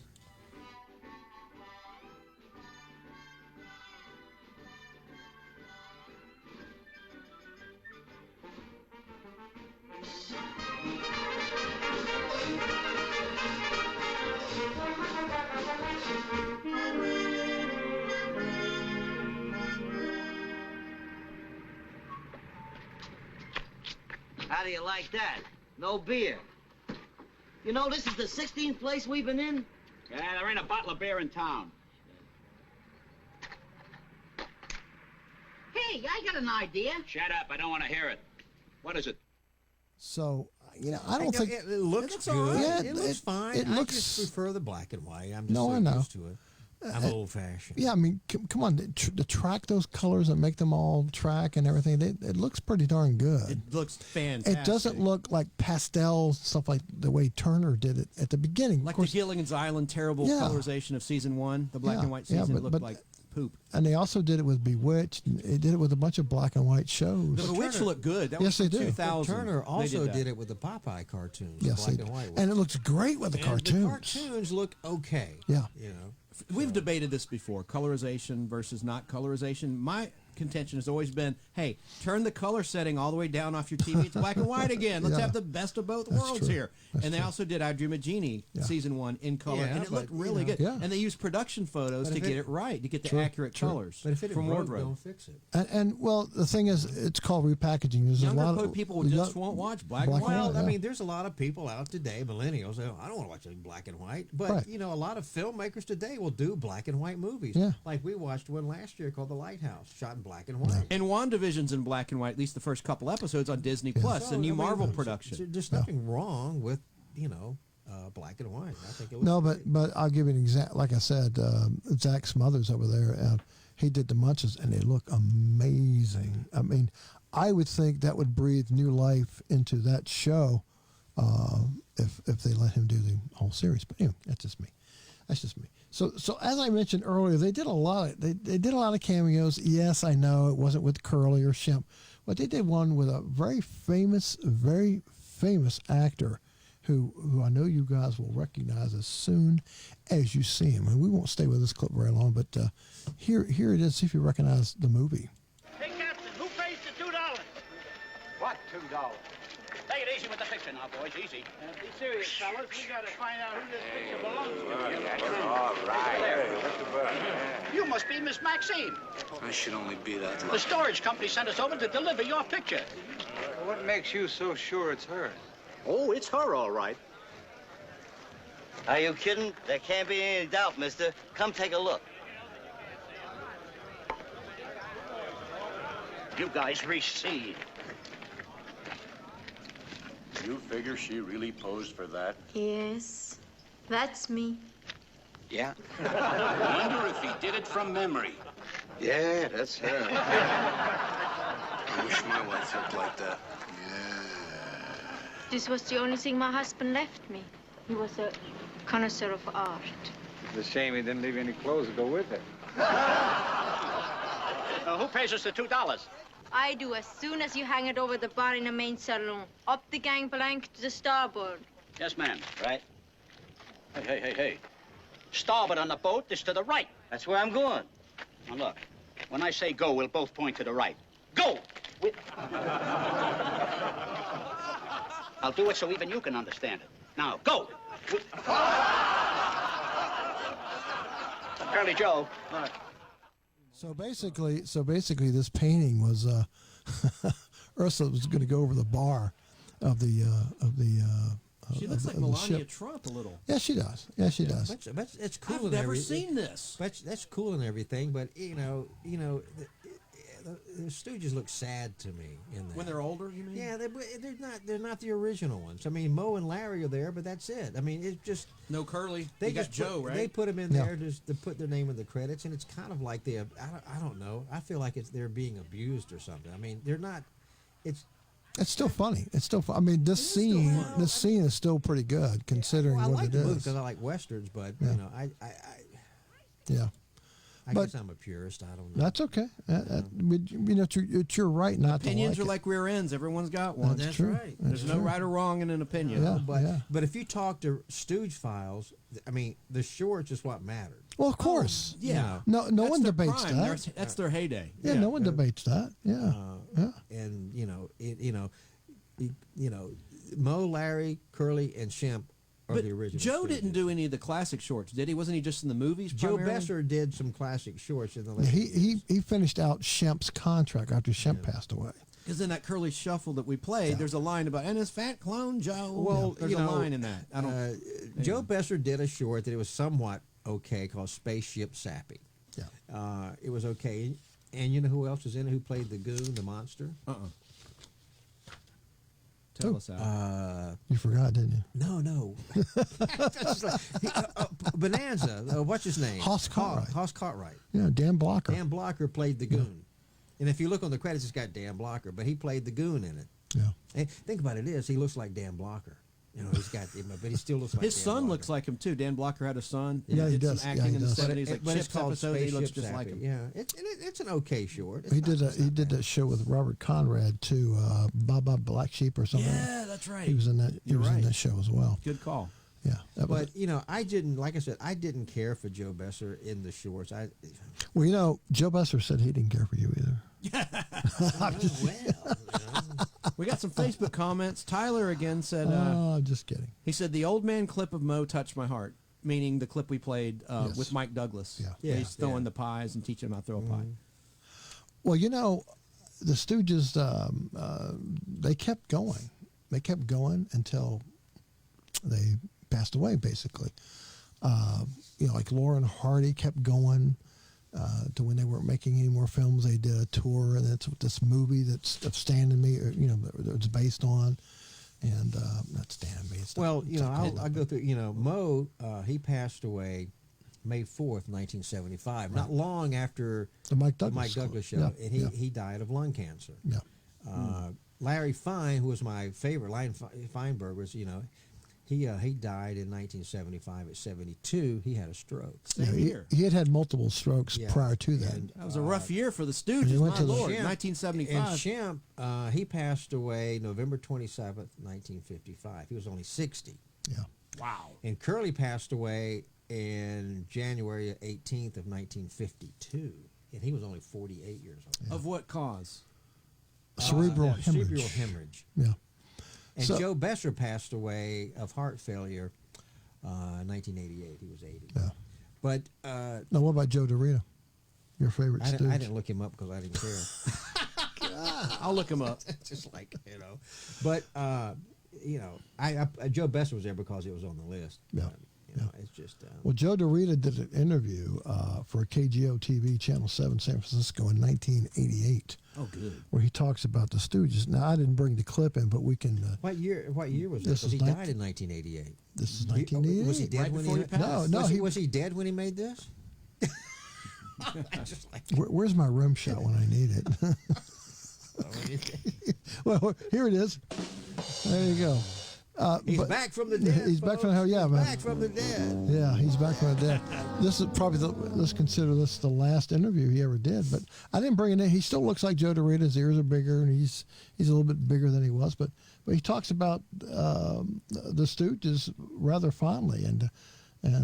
How do you like that? No beer. You know, this is the 16th place we've been in. Yeah, there ain't a bottle of beer in town. Hey, I got an idea. Shut up, I don't want to hear it. What is it? So, I don't think it looks good. Yeah, it looks fine. It looks. I just prefer the black and white. I'm just No, so I know. used to it. I'm old-fashioned. Yeah, I mean, come on, to track those colors and make them all track and everything, it looks pretty darn good. It looks fantastic. It doesn't look like pastel stuff like the way Turner did it at the beginning. Like the Gilligan's Island terrible colorization of season 1, the black and white season, it looked like poop. And they also did it with Bewitched. And they did it with a bunch of black and white shows. The Bewitched looked good. That yes, was they did. 2000. Turner also did it with the Popeye cartoons. Yes, black they and did. white. And it looks great with the cartoons. The cartoons look okay. Yeah. You know. We've debated this before, colorization versus not colorization. My contention has always been, hey, turn the color setting all the way down off your TV. It's black and white again. Let's have the best of both worlds here. And they also did I Dream of Jeannie season 1 in color, and it looked really good. Yeah. And they used production photos to get it right, to get the accurate colors but if it from broke, wardrobe. don't fix it. And well, the thing is, it's called repackaging. There's Younger a lot of people just won't watch black and white. Well, I mean, there's a lot of people out today, millennials, say, I don't want to watch it black and white. But, you know, a lot of filmmakers today will do black and white movies. Yeah. Like we watched one last year called The Lighthouse, shot in black and white. And WandaVision's in black and white, at least the first couple episodes on Disney Plus, So, a new I mean, Marvel production. There's nothing wrong with, you know, black and white. I think it was No, but I'll give you an example. Like I said, Zach Smothers over there, he did the Munches, and they look amazing. I mean, I would think that would breathe new life into that show if they let him do the whole series. But anyway, that's just me. That's just me. So as I mentioned earlier, they did a lot of cameos. Yes, I know it wasn't with Curly or Shemp, but they did one with a very famous actor who I know you guys will recognize as soon as you see him. And we won't stay with this clip very long, but here it is. See if you recognize the movie. Hey, Captain, who pays the $2? What $2? Take it easy with the picture now, boys. Easy. Be serious, fellas. We got to find out who this picture belongs to. All right. You must be Miss Maxine. I should only be that The storage company sent us over to deliver your picture. What makes you so sure it's hers? Oh, it's her, all right. Are you kidding? There can't be any doubt, mister. Come take a look. You guys recede. You figure she really posed for that? Yes, that's me. Yeah. Wonder if he did it from memory. Yeah, that's her. I wish my wife looked like that. This was the only thing my husband left me. He was a connoisseur of art. It's a shame he didn't leave any clothes to go with it. Who pays us the $2? I do as soon as you hang it over the bar in the main saloon. Up the gangplank to the starboard. Yes, ma'am. Right? Hey. Starboard on the boat is to the right. That's where I'm going. Now, look. When I say go, we'll both point to the right. Go! I'll do it so even you can understand it. Now, go! Curly Joe. So basically, this painting was Ursula was going to go over the bar of the. She looks like Melania Trump a little. Yeah, she does. Yeah, she does. But it's cool. I've never seen this. That's cool and everything, but you know, the Stooges look sad to me in that. When they're older, you mean? Yeah, they're not the original ones. I mean, Moe and Larry are there, but that's it. I mean, it's just no Curly. They got Joe, right? They put them in there just to put their name in the credits, and it's kind of like I don't know. I feel like they're being abused or something. I mean, they're not. It's still funny. It's still fun. I mean, this scene is still pretty good considering I what like it the movie is. because I like westerns, but Yeah. you know, I But guess I'm a purist. I don't know. That's okay. You know, it's your right not Opinions to are like like rear ends. Everyone's got one. That's true. Right. There's That's no true. right or wrong in an opinion. Yeah, but if you talk to Stooge Files, I mean, the shorts is what mattered. Well, of course. Yeah. No That's one their debates prime. that. That's their heyday. Yeah, no one debates that. Yeah. And Moe, Larry, Curly, and Shemp are But the original. Joe Stooges. didn't do any of the classic shorts, did he? Wasn't he just in the movies? Joe primarily? Besser did some classic shorts in the late. He finished out Shemp's contract after Shemp passed away. Because in that Curly Shuffle that we played, there's a line about, and his fat clone Joe. Well, there's a line in that. I don't. Joe Besser did a short that it was somewhat okay called Spaceship Sappy. Yeah. It was okay. And you know who else was in it? Who played the goon, the monster? Tell us out. You forgot, didn't you? No. That's like, Bonanza. What's his name? Hoss Cartwright. Hoss Cartwright. Yeah, Dan Blocker. Dan Blocker played the goon. And if you look on the credits, it's got Dan Blocker, but he played the goon in it. Yeah. And think about it is, he looks like Dan Blocker. You know, he's got, but he still looks like His Dan son Blocker. looks like him too. Dan Blocker had a son. Yeah, he did does. some Yeah, acting he in the does. 70s, like but it's Chips called episode. He looks Spaceship just like Happy. him. Yeah, it's an okay short. It's He not- did that show with Robert Conrad too, Baba Black Sheep or something. Yeah, that's right. He was in that. He You're was in right. that show as well. Good call. Yeah, that was But you know, I didn't. Like I said, I didn't care for Joe Besser in the shorts. Well, you know, Joe Besser said he didn't care for you either. We got some Facebook comments. Tyler again said, just kidding. He said, the old man clip of Mo touched my heart, meaning the clip we played Yes. with Mike Douglas. Yeah. Where Yeah, he's throwing yeah. the pies and teaching him how to throw a pie. Well, you know, the Stooges, they kept going. They kept going until they passed away, basically. You know, like Laura and Hardy kept going to when they weren't making any more films. They did a tour, and it's this movie that's of Stan and Me, you know, that it's based on. And not Stan and Me. It's not- Well, you it's know, not called I'll that, go through. You know, Mo, he passed away May 4th, 1975. Not long after The Mike the Douglas Mike Douglas show, Yeah, and yeah. he died of lung cancer. Yeah. Larry Fine, who was my favorite, Larry Feinberg was, you know, he died in 1975 at 72. He had a stroke. Yeah, he had multiple strokes Yeah. prior to that. And, That was a rough year for the and he Stooges, went my to the- lord. Shemp- 1975. And Shemp, he passed away November 27th, 1955. He was only 60. Yeah. Wow. And Curly passed away in January 18th of 1952, and he was only 48 years old. Of what cause? Cerebral hemorrhage. Cerebral hemorrhage. Yeah. And So- Joe Besser passed away of heart failure in 1988. He was 80. Yeah. But Now, what about Joe DeRita? Your favorite I Stooge? didn't look him up because I didn't care. I'll look him up. Just like, you know. But, you know, Joe Besser was there because he was on the list. Yeah. You know, it's just... Well, Joe DeRita did an interview for KGO TV, Channel 7, San Francisco in 1988. Oh, good. Where he talks about the Stooges. Now, I didn't bring the clip in, but we can... What year was This this? is He 19 died in 1988. This is 1988. Was he dead Right when before he passed. No, was he dead when he made this? Just like, Where's my rim shot when I need it? Well, here it is. There you go. he's back from the dead. He's back from folks. hell, yeah, He's man. back from the dead. Yeah, he's back from the dead. This is probably let's consider this the last interview he ever did. But I didn't bring it in. He still looks like Joe DeRita. His ears are bigger, and he's a little bit bigger than he was. But he talks about the Stooges rather fondly, and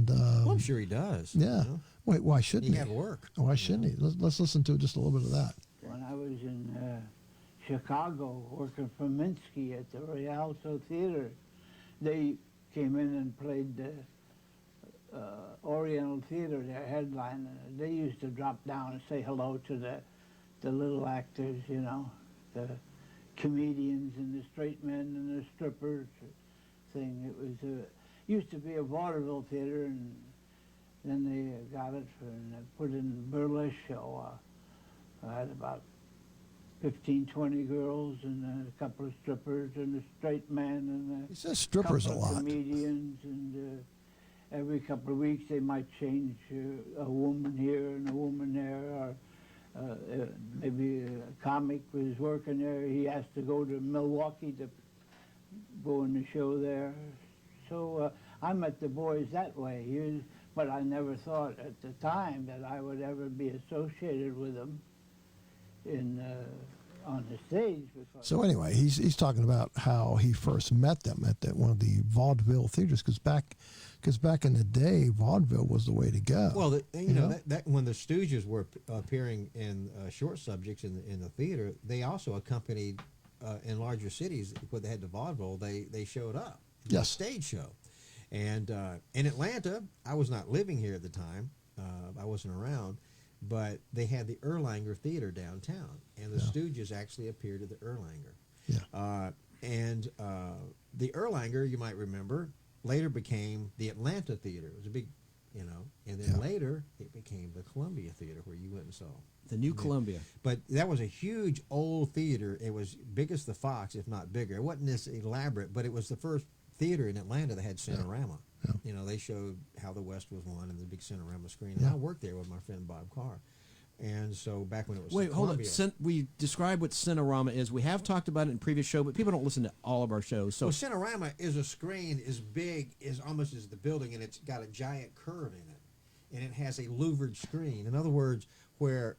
Well, I'm sure he does. yeah. you know. Wait, why shouldn't He he? had work. Why shouldn't he? Let's listen to just a little bit of that. When I was in Chicago working for Minsky at the Rialto Theater, they came in and played the Oriental Theater, their headline. They used to drop down and say hello to the little actors, you know, the comedians and the straight men and the strippers thing. It was used to be a vaudeville theater, and then they got it and they put in a burlesque show. I had about 15, 20 girls and a couple of strippers and a straight man and He says strippers a couple of lot. comedians, and every couple of weeks they might change a woman here and a woman there, or maybe a comic was working there. He has to go to Milwaukee to go in the show there. So I met the boys that way. But I never thought at the time that I would ever be associated with them on the stage. Because So anyway, he's talking about how he first met them at one of the vaudeville theaters, because back in the day, vaudeville was the way to go. Well, you know? That when the Stooges were appearing in short subjects in the theater, they also accompanied in larger cities where they had the vaudeville. They showed up. Yes. A stage show. And in Atlanta, I was not living here at the time. I wasn't around. But they had the Erlanger Theater downtown. And the Stooges actually appeared at the Erlanger. Yeah. And the Erlanger, you might remember, later became the Atlanta Theater. It was a big And then later it became the Columbia Theater where you went and saw. The new Columbia. But that was a huge old theater. It was big as the Fox, if not bigger. It wasn't this elaborate, but it was the first theater in Atlanta that had Cinerama. Yeah. They showed how the West was won and the big Cinerama screen. And I worked there with my friend Bob Carr. And so back when it was hold Columbia, on. We describe what Cinerama is. We have talked about it in previous show, but people don't listen to all of our shows. So Cinerama is a screen as big as almost as the building, and it's got a giant curve in it, and it has a louvered screen. In other words, where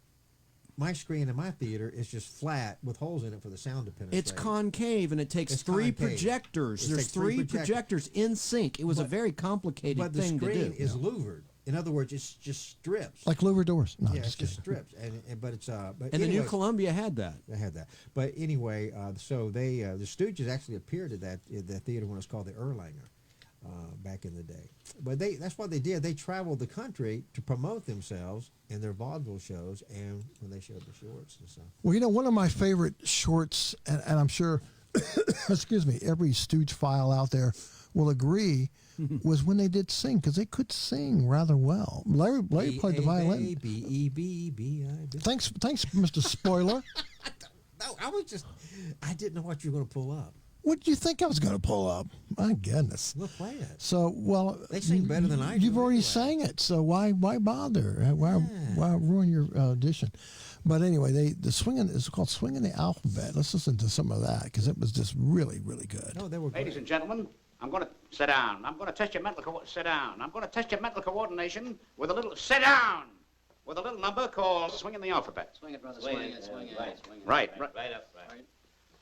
my screen in my theater is just flat with holes in it for the sound to penetrate. It's concave, and it takes three projectors. There's three projectors in sync. It was a very complicated thing to do. But the screen is louvered. In other words, it's just strips. Like louvered doors. No, it's just strips. But it's But the new Columbia had that. They had that. But anyway, so they the Stooges actually appeared at that theater when it was called the Erlanger back in the day. But that's what they did. They traveled the country to promote themselves in their vaudeville shows and when they showed the shorts and stuff. Well, one of my favorite shorts, and I'm sure, excuse me, every Stooge file out there will agree, was when they did sing, because they could sing rather well. Larry played the violin. B-E-B-B-I-B. Thanks, Mr. Spoiler. No, I didn't know what you were going to pull up. What did you think I was going to pull up? My goodness. We'll play it. So, they sing better than I do. You've already sang it, so why bother? Why ruin your audition? But anyway, it's called Swinging the Alphabet. Let's listen to some of that, because it was just really, really good. No, they were great. Ladies and gentlemen, I'm going to sit down. I'm going to test your sit down. I'm going to test your mental coordination with a little sit down, with a little number called Swinging the Alphabet. Swing it, brother. Swing it. Right up. Right.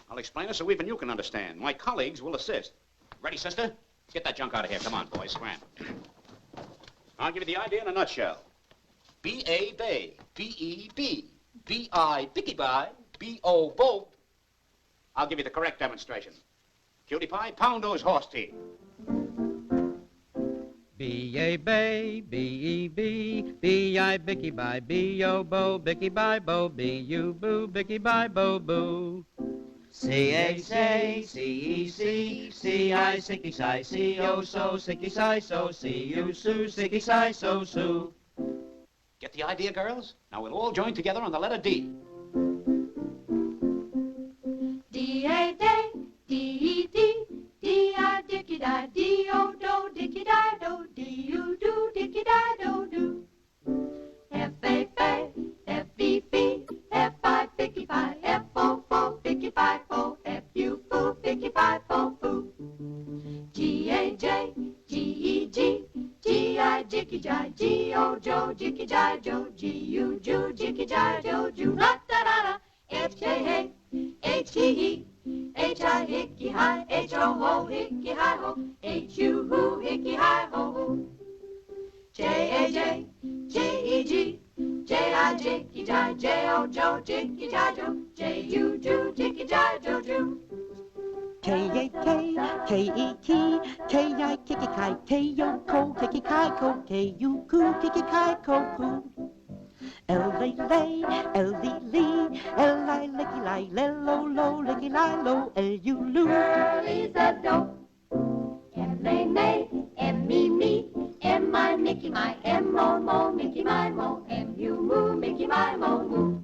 I'll explain it so even you can understand. My colleagues will assist. Ready, sister? Get that junk out of here. Come on, boys. Scram. I'll give you the idea in a nutshell. B-A-Bay, B-E-B, B-I, Bicky-Bye, B-O, Bo. I'll give you the correct demonstration. Cutie pie, pound those horse teeth. B-A-Bay, B-E-B, B-I, Bicky-Bye, B-O, Bo, Bicky-Bye, Bo, B-U-Boo, Bicky-Bye, Bo, Boo. C-A-Say, C-E-C, C-I, Sicky-Sai, C-O, So, Sicky-Sai, So, C-U-Sue, Sicky-Sai, So, Sue. Get the idea, girls? Now we'll all join together on the letter D. D-A-Day, D-E-D, D-I, Dicky-Di, D-O-Do, Dicky-Di-Do, D-U-Do, Dicky-Di-Do-Do. F-A-F-A, F-E-B, F-I, Bicky-Bye, F-O-Fo, Bicky-Bye, Fo, F-U-Foo, Bicky-Bye, Fo, Foo. G-A-J, G-E-G, G-I, Jicky-Jai, G-O-Jo, Jicky-Jai, Jo, G-U-Ju, Jicky-Jai, Jo, Ju, La-da-da-da, F-J-A, H-E-E, H-I, Hicky-Hi, H-O-Ho, Hicky-Hi-Ho, H-U-Hoo, Hicky-Hi-Ho. J-A-J, J-E-G, J-I, Jicky-Jai, J-O-Jo, Jicky-Jai, Jo, J-U-Ju, Jicky-Jai, Jo, Ju. K-A-K, K-E-T, K-I, Kiki-Kai, K-O-Ko, Kiki-Kai-Ko, K-U-Ku, Kiki-Kai-Ko-Ku. L-A-Lay, L-E-Lee, L-I, Licky-Lie, L-O-Lo, Licky-Lie-Lo, L-U-Lu. Early's a do, M-A-May, M-E-Me, M-I, Mickey, my, M-O-Mo, Mickey, my, Mo, M-U-Moo, Mickey, my, Mo, Moo.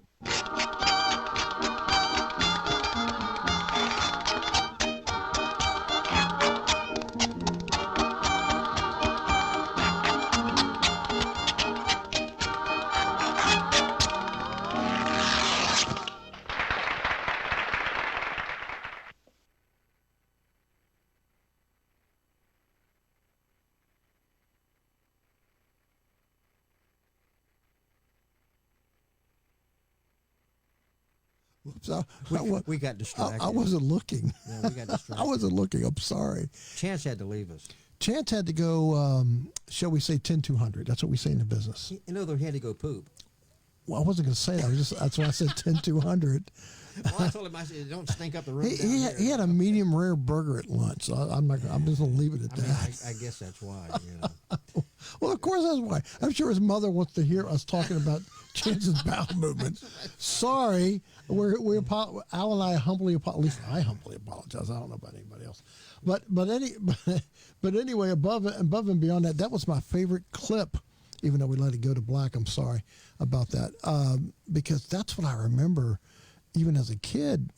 So we got distracted. I wasn't looking. Yeah, we got distracted. I wasn't looking. I'm sorry. Chance had to leave us. Chance had to go, shall we say 10-200. That's what we say in the business. In other words, he had to go poop. Well, I wasn't going to say that. That's why I said 10-200. Well, I told him, I said, don't stink up the room. He had a medium rare burger at lunch. So I'm just going to leave it at that. I guess that's why. You know. Well, of course that's why. I'm sure his mother wants to hear us talking about Chance's bowel movement. Sorry, Al and I humbly apologize. At least I humbly apologize. I don't know about anybody else, but anyway, above and beyond that, that was my favorite clip. Even though we let it go to black, I'm sorry about that, because that's what I remember. Even as a kid,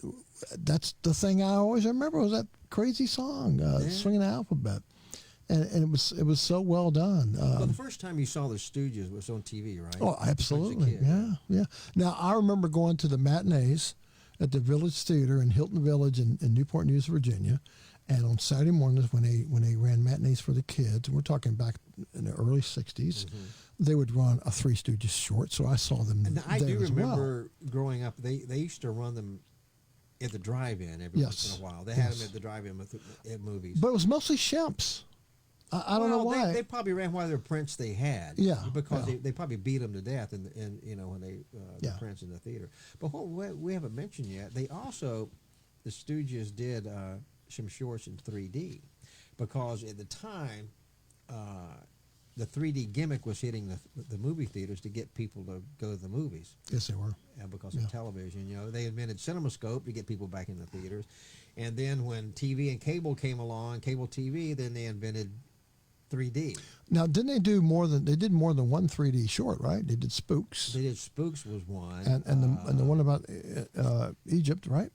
that's the thing I always remember was that crazy song, Swinging the Alphabet. And it was so well done. Well, the first time you saw the Stooges was on TV, right? Oh, absolutely. Yeah. Now, I remember going to the matinees at the Village Theater in Hilton Village in Newport News, Virginia. And on Saturday mornings when they ran matinees for the kids, and we're talking back in the early 60s, they would run a Three Stooges short. So I saw them and I do remember well. growing up, they used to run them at the drive-in every once in a while. They had them at the drive-in at movies. But it was mostly Shemps. I don't know why. They probably ran whatever prints they had. Yeah. Because they probably beat them to death and when they the prints in the theater. But what we haven't mentioned yet, they also, the Stooges did some shorts in 3D, because at the time, the 3D gimmick was hitting the movie theaters to get people to go to the movies. Yes, they were. Because of television, they invented CinemaScope to get people back in the theaters, and then when TV and cable came along, cable TV, then they invented 3D. Now, didn't they do more than one 3D short? Right? They did Spooks. They did Spooks was one, and the one about Egypt, right?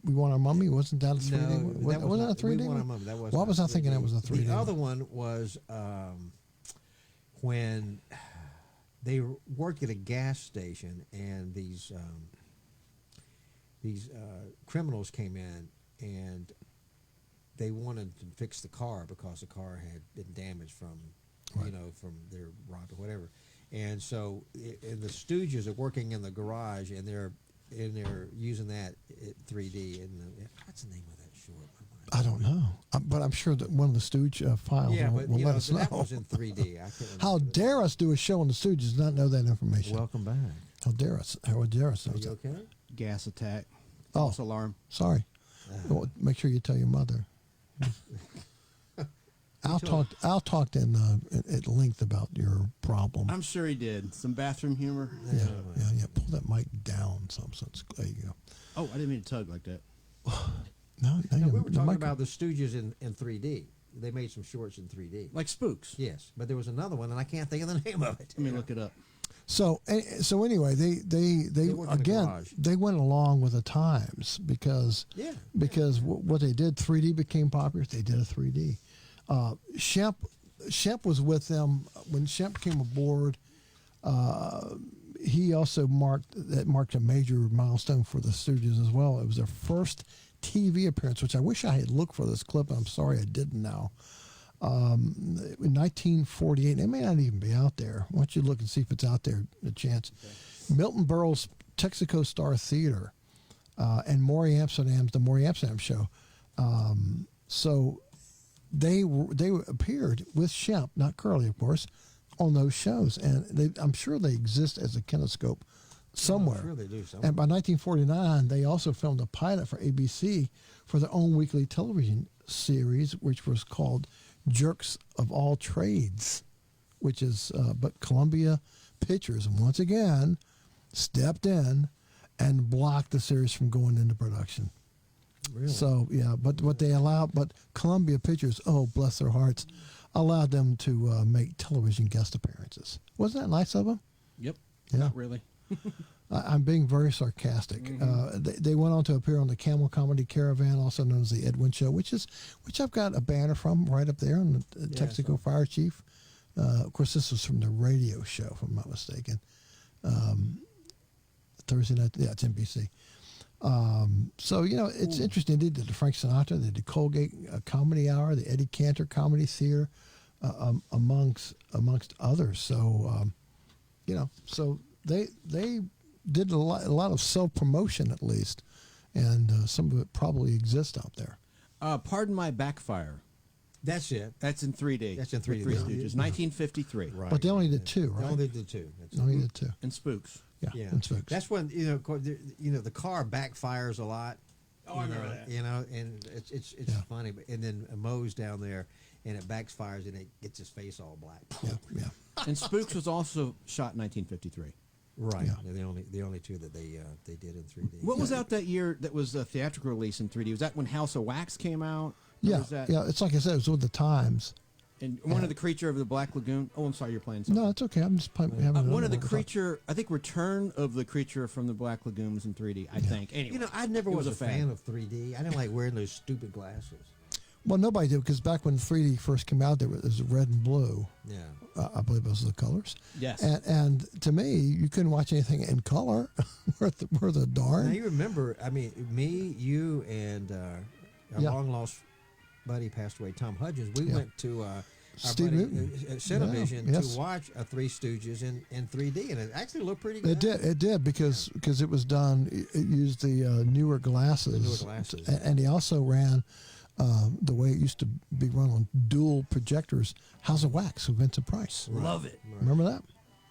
We Want Our Mummy, wasn't that a 3D? No, that wasn't that a 3D? We Want Our Mummy. That was. Why was I thinking that was a 3D? The other one was when they worked at a gas station, and these criminals came in, and they wanted to fix the car because the car had been damaged from, from their rob or whatever. And so, and the Stooges are working in the garage, and they're using that at 3D. And what's the name of that short? I don't know, but I'm sure that one of the Stooge files will let us know. That was in 3D. I can't remember. How dare us do a show on the Stooges and not know that information? Welcome back. How dare us? How dare us? Are you okay? Gas attack. Oh, false alarm. Sorry. Well, make sure you tell your mother. I'll talk at length about your problem. I'm sure he did. Some bathroom humor. Yeah. Pull that mic down some sense. There you go. Oh, I didn't mean to tug like that. No, we were talking about the Stooges in 3D. They made some shorts in 3D, like Spooks. Yes, but there was another one, and I can't think of the name of it. Let me look it up. So anyway, they again they went along with the times because what they did, 3D became popular. They did a 3D. Shemp was with them when Shemp came aboard. He also marked a major milestone for the Stooges as well. It was their first TV appearance, which I wish I had looked for this clip. I'm sorry I didn't now. In 1948, it may not even be out there. Why don't you look and see if it's out there, a chance. Okay. Milton Berle's Texaco Star Theater and Maury Amsterdam's The Maury Amsterdam Show. So they appeared with Shemp, not Curly, of course, on those shows. And I'm sure they exist as a kinescope somewhere. I'm sure they do somewhere. And by 1949, they also filmed a pilot for ABC for their own weekly television series, which was called Jerks of All Trades, which is, but Columbia Pictures, once again, stepped in and blocked the series from going into production. Really? So, yeah, but what they allowed, but Columbia Pictures, oh, bless their hearts, allowed them to make television guest appearances. Wasn't that nice of them? Yep. Yeah. Not really. I'm being very sarcastic. Mm-hmm. They went on to appear on the Camel Comedy Caravan, also known as the Edwin Show, which I've got a banner from right up there on the Texaco Fire Chief. Of course, this was from the radio show, if I'm not mistaken. Thursday night, yeah, it's NBC. So, it's interesting. They did the Frank Sinatra, they did Colgate Comedy Hour, the Eddie Cantor Comedy Theater, amongst others. So, so they did a lot of self-promotion, at least, and some of it probably exists out there. Pardon My Backfire. That's it. That's in 3D. That's in 3D. Three Stooges, 1953. Right. But they only did two, right? They only did two. Only did two. And Spooks. Yeah, and Spooks. That's when the car backfires a lot. Oh, I remember that. And it's funny, but and then Moe's down there, and it backfires, and it gets his face all black. Yeah. And Spooks was also shot in 1953. Right. Yeah. They're the only two that they did in 3D. What was out that year that was a theatrical release in 3D? Was that when House of Wax came out? Or Yeah, was that, yeah. It's like I said, it was with the times. And one of the Creature of the Black Lagoon. Oh, I'm sorry, you're playing something. No, it's okay. I'm just having one of the Creature. I think Return of the Creature from the Black Lagoon was in 3D. I think. Anyway, You know, I never was a fan of 3D. I didn't like wearing those stupid glasses. Well, nobody did because back when 3D first came out, there was red and blue. Yeah. I believe those are the colors. Yes. And to me, you couldn't watch anything in color worth the darn. Now you remember? I mean, me, you, and our long lost buddy passed away, Tom Hudgens. We went to our Steve buddy, Newton. Cinevision Yes. to watch a Three Stooges in 3D, and it actually looked pretty good. It did because it was done. It used the newer glasses. And he also ran the way it used to be run on dual projectors. House of Wax with Vincent Price. Love it. Remember that?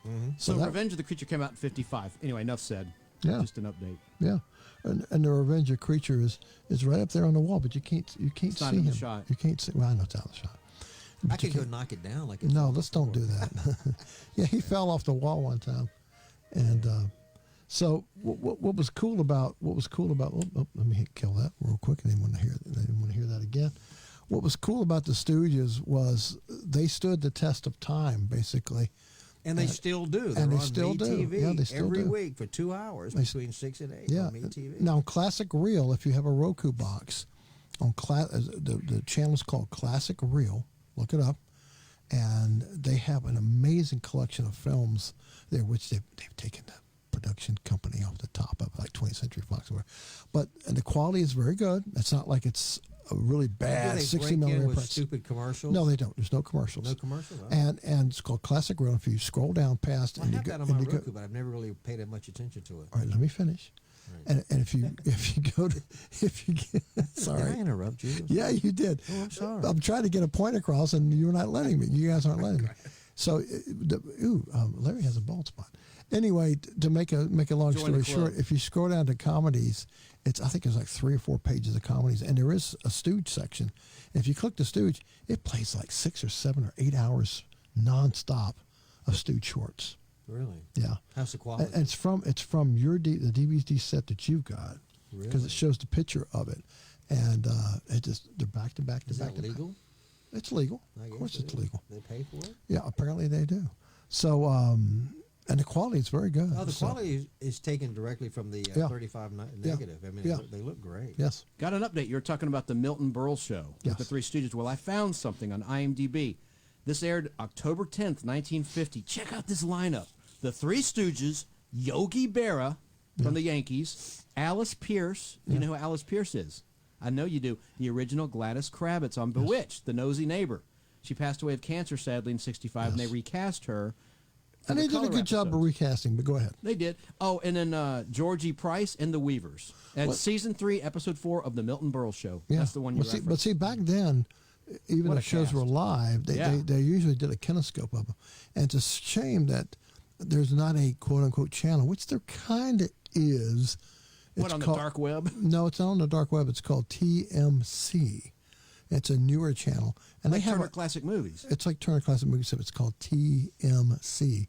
Mm-hmm. So Revenge of the Creature came out in 55. Anyway, enough said. Yeah. Just an update. Yeah, and the Revenge of Creature is right up there on the wall, but you can't It's see not in him. the shot. You can't see. Well, I know it's out of the shot. I could go knock it down like it's No, let's don't do that. Yeah, he fell off the wall one time, and so what was cool about let me kill that real quick. They didn't want to hear that again. What was cool about the Stooges was they stood the test of time, basically. And they still do. They're and they on still do. MeTV Yeah, they still every do. week for 2 hours between 6 and 8 Yeah. on MeTV. Now, Classic Reel, if you have a Roku box, on the channel is called Classic Reel. Look it up, and they have an amazing collection of films there, which they've taken the production company off the top of, like 20th Century Fox, or whatever. And the quality is very good. It's not like it's a really bad Do they 60 break in millimeter with press. stupid commercials? No, they don't. There's no commercials. No commercials? Oh. And it's called Classic Reel. If you scroll down past, I and have you that go, on my and you go, Roku, but I've never really paid that much attention to it. all right, let me finish. And if you go to sorry, Did I interrupt you? Yeah, you did. Oh, I'm sorry. I'm trying to get a point across, and you're not letting me. You guys aren't letting me. So, Larry has a bald spot. Anyway, to make a long Join the story short, club. if you scroll down to comedies, I think there's like 3 or 4 pages of comedies, and there is a Stooge section. And if you click the Stooge, it plays like 6 or 7 or 8 hours nonstop of Stooge shorts. Really? Yeah. How's the quality? And it's from your the DVD set that you've got, because Really? it shows the picture of it, and they're back to back to Is back. that legal? It's legal. I Of guess course, it it's is. legal. They pay for it? Yeah, apparently they do. So, and the quality is very good. Oh, the So, quality is taken directly from the Yeah. 35 Yeah. negative. I mean, Yeah. they look great. Yes. Got an update. You were talking about the Milton Berle show Yes. with the Three Stooges. Well, I found something on IMDb. This aired October 10th, 1950. Check out this lineup. The Three Stooges, Yogi Berra from the Yankees, Alice Pierce. You know who Alice Pierce is? I know you do. The original Gladys Kravitz on Bewitched, the nosy neighbor. She passed away of cancer, sadly, in 65, and they recast her. for And the they did a color good job of episodes. recasting. But go ahead. They did. Oh, and then Georgie Price and the Weavers. And What? season 3, episode 4 of the Milton Berle show. Yeah. That's the one you But referenced. see, back then, even What though a shows cast. were live, they usually did a kinescope of them. And it's a shame that there's not a quote unquote channel, which there kind of is. What, It's on the called- dark web? No, it's not on the dark web. It's called TMC. It's a newer channel, and Like they have Turner Classic Movies. It's like Turner Classic Movies, except it's called TMC,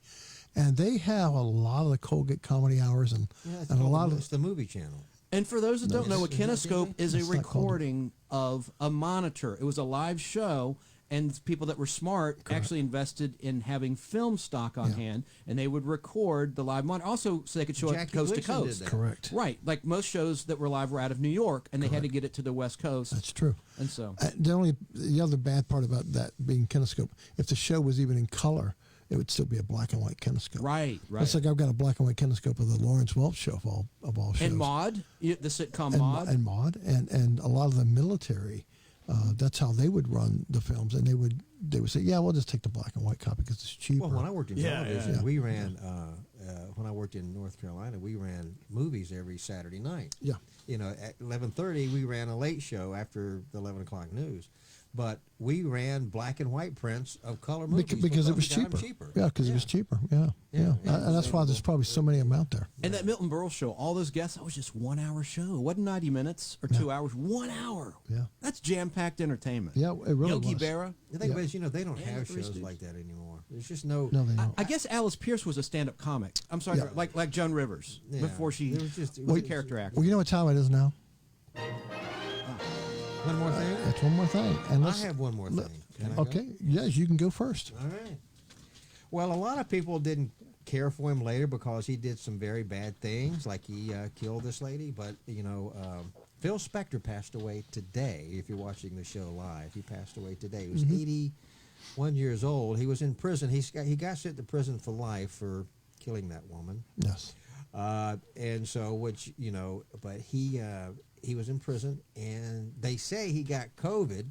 and they have a lot of the Colgate Comedy Hours and Yeah, a lot of it's the movie channel. And for those that don't know, a Is that kinescope is a It's not called- recording of a monitor. It was a live show, and people that were smart actually invested in having film stock on hand, and they would record the live monitor, also so they could show it Jackie coast to Gleason did coast. that. Correct. Right, like most shows that were live were out of New York, and they had to get it to the West Coast. That's true. And so, The other bad part about that being kinescope, if the show was even in color, it would still be a black and white kinescope. right. It's like I've got a black and white kinescope of the Lawrence Welch show of all shows. And Maude, the sitcom and Maude. and Maude, and a lot of the military. That's how they would run the films, and they would say, "Yeah, we'll just take the black and white copy because it's cheaper." Well, when I worked in television, yeah. we ran. When I worked in North Carolina, we ran movies every Saturday night. Yeah. You know, at 11:30, we ran a late show after the 11 o'clock news. But we ran black and white prints of color movies because it was we got 'em cheaper. Yeah, because it was cheaper. Yeah. And that's why there's probably so many of them out there. And that Milton Berle show, all those guests, that was just 1 hour show. It wasn't 90 minutes or 2 hours. 1 hour. Yeah. That's jam-packed entertainment. Yeah, it really Yogi was. Berra. The thing is, they don't Yeah, have Three shows Stooges. like that anymore. There's just no. No, they don't. I guess Alice Pierce was a stand-up comic. I'm sorry, Yeah. like Joan Rivers Yeah. before she There was just- was a character actor. Well, you know what time it is now? One more thing. That's one more thing. And I have one more thing. Can I go? Okay. Yes, you can go first. All right. Well, a lot of people didn't care for him later because he did some very bad things, like he killed this lady. But Phil Spector passed away today. If you're watching the show live, he passed away today. He was 81 years old. He was in prison. He got sent to prison for life for killing that woman. Yes. And so, but he was in prison, and they say he got COVID,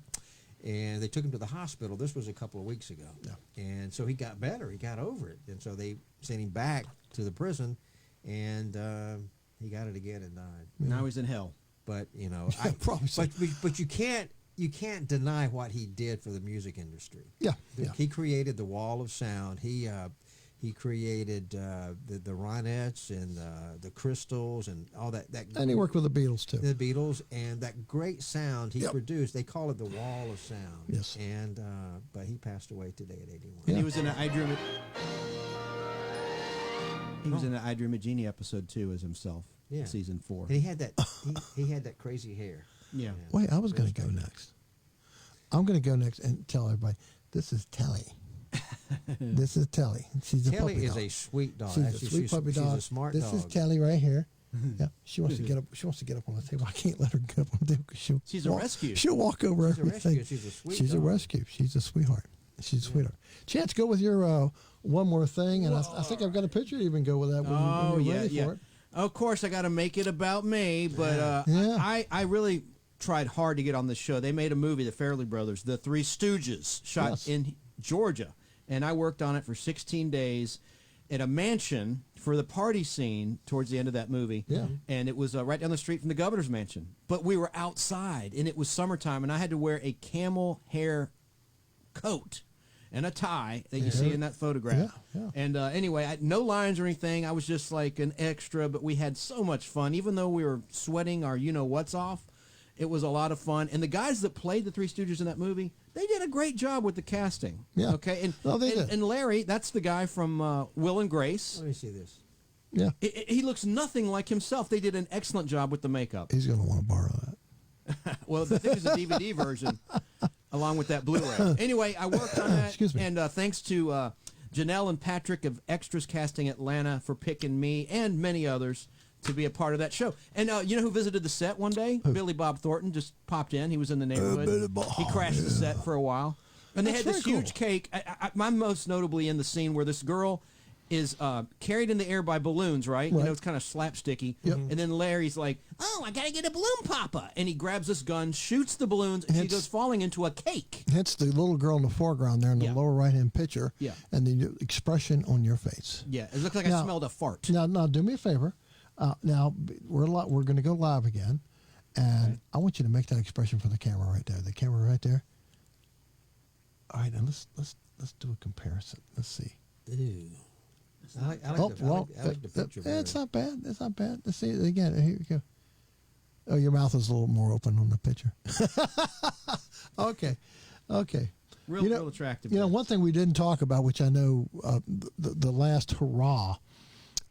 and they took him to the hospital. This was a couple of weeks ago. Yeah. And so he got better. He got over it. And so they sent him back to the prison, and he got it again and died. Now he's in hell. But, probably so. but you can't deny what he did for the music industry. Yeah. He created the wall of sound. He created the Ronettes and the Crystals and all that. And he worked with the Beatles, too. The Beatles, and that great sound he produced. They call it the Wall of Sound. Yes. And but he passed away today at 81. And he was in an I Dream It. He was in an I Dream a Genie episode too as himself. Yeah. Season 4. And he had that. he had that crazy hair. Yeah. Wait, I was going to go next. I'm going to go next and tell everybody, this is Telly. This is Telly. She's a Telly puppy is dog. a sweet dog. She's a Actually, sweet puppy she's dog. a smart this dog. is Telly right here. Yeah, she wants to get up. She wants to get up on the table. I can't let her get up on the table because She's a rescue. She'll walk over She's a everything. rescue. She's a sweet She's a dog. rescue. She's a sweetheart. She's a sweetheart. Chance, go with your one more thing, and I think I've got a picture to even go with that when you're ready for it. Of course, I got to make it about me, but I really tried hard to get on this show. They made a movie, the Farrelly Brothers, The Three Stooges, shot in Georgia, and I worked on it for 16 days at a mansion for the party scene towards the end of that movie. Yeah. And it was right down the street from the governor's mansion. But we were outside, and it was summertime, and I had to wear a camel hair coat and a tie that you see in that photograph. Yeah. And anyway, no lines or anything. I was just like an extra, but we had so much fun. Even though we were sweating our you-know-what's off, it was a lot of fun. And the guys that played the Three Stooges in that movie, they did a great job with the casting. Yeah. Okay. And, they did. and Larry, that's the guy from Will and Grace. Let me see this. Yeah. He looks nothing like himself. They did an excellent job with the makeup. He's going to want to borrow that. Well, I think there's a DVD version along with that Blu-ray. Anyway, I worked on that. Excuse me. And thanks to Janelle and Patrick of Extras Casting Atlanta for picking me and many others to be a part of that show. And you know who visited the set one day? Billy Bob Thornton just popped in. He was in the neighborhood. Billy Bob, He crashed the set for a while. And they That's had this very huge cake. I'm most notably in the scene where this girl is carried in the air by balloons, right? You know, it's kind of slapsticky. And then Larry's like, oh, I got to get a balloon popper. And he grabs this gun, shoots the balloons, and she goes falling into a cake. Hence the little girl in the foreground there in the lower right-hand picture. Yeah. And the expression on your face. Yeah, it looks like I smelled a fart. Now, do me a favor. Now, we're going to go live again, and I want you to make that expression for the camera right there. The camera right there. All right, now let's do a comparison. Let's see. Ew. I like the picture. It's not bad. It's not bad. Let's see it again. Here we go. Oh, your mouth is a little more open on the picture. Okay. Real attractive. You know, one thing we didn't talk about, which I know the last hurrah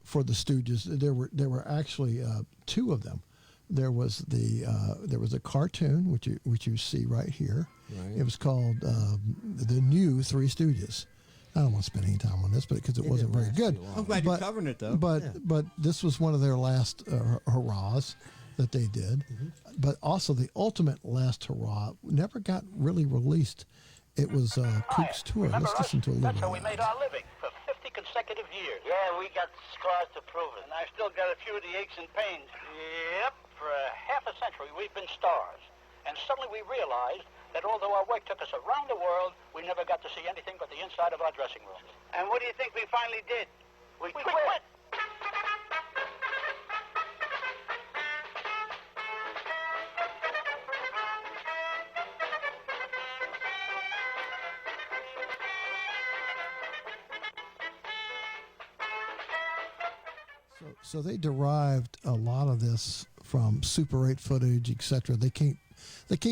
for the Stooges, there were actually two of them. There was a cartoon which you see right here. Right. It was called The New Three Stooges. I don't want to spend any time on this, but because it wasn't very good. I'm glad you're covering it, though. But this was one of their last hurrahs that they did. But also the ultimate last hurrah never got really released. It was Cook's Tour. Let's listen to a little bit. That's how we made our living for 50 consecutive years. Yeah, we got scars to prove it. And I still got a few of the aches and pains. Yep, for half a century we've been stars. And suddenly we realized that although our work took us around the world, we never got to see anything but the inside of our dressing rooms. And what do you think we finally did? We quit. So they derived a lot of this from Super 8 footage, etc. They can't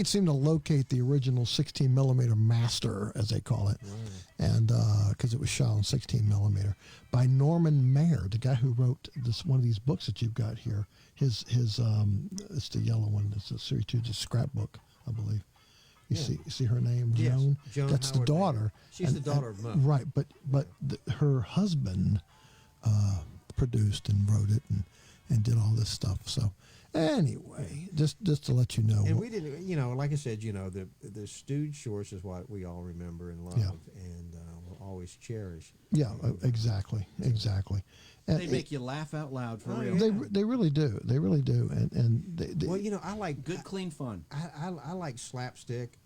seem to locate the original 16 millimeter master, as they call it, and because it was shot on 16 millimeter by Norman Mayer, the guy who wrote one of these books that you've got here. His it's the yellow one. It's a series 2, just scrapbook, I believe. You see her name, Joan. Yes, Joan That's Howard the daughter. Mayer. She's the daughter of Mo. Right, but her husband produced and wrote it and did all this stuff. So anyway, just to let you know. And we didn't, like I said, the Stooge shorts is what we all remember and love, and will always cherish. Yeah, exactly. And they make you laugh out loud for real. They really do. They really do. And they well, I like good, clean fun. I like slapstick.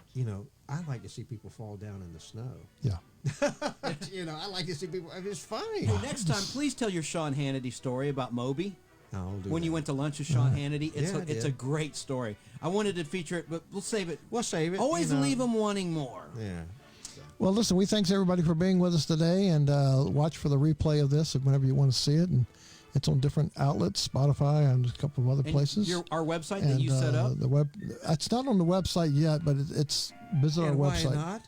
I like to see people fall down in the snow. Yeah. I like to see people. It's funny. Hey, next time, please tell your Sean Hannity story about Moby. When you went to lunch with Sean Hannity, it's a great story. I wanted to feature it, but we'll save it. Always leave them wanting more. Yeah. Well, listen, we thanks everybody for being with us today, and watch for the replay of this whenever you want to see it. And it's on different outlets, Spotify, and a couple of other places. Our website that you set up? It's not on the website yet, but it's visit our website. Why not?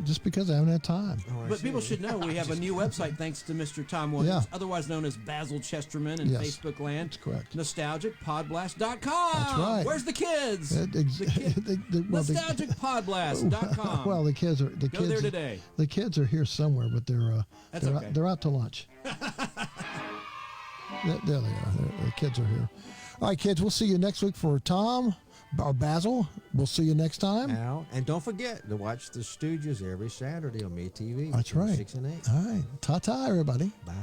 Just because I haven't had time. But people should know we have a new website thanks to Mr. Tom Williams, otherwise known as Basil Chesterman in Facebook land. That's correct. NostalgicPodBlast.com. That's right. Where's the kids? NostalgicPodBlast.com. Well, the kids are Go there today. The kids are here somewhere, but they're out to lunch. There they are. The kids are here. All right, kids, we'll see you next week for Tom or Basil. We'll see you next time. Now, and don't forget to watch the Stooges every Saturday on MeTV. That's right. 6 and 8. All right. Ta-ta, everybody. Bye.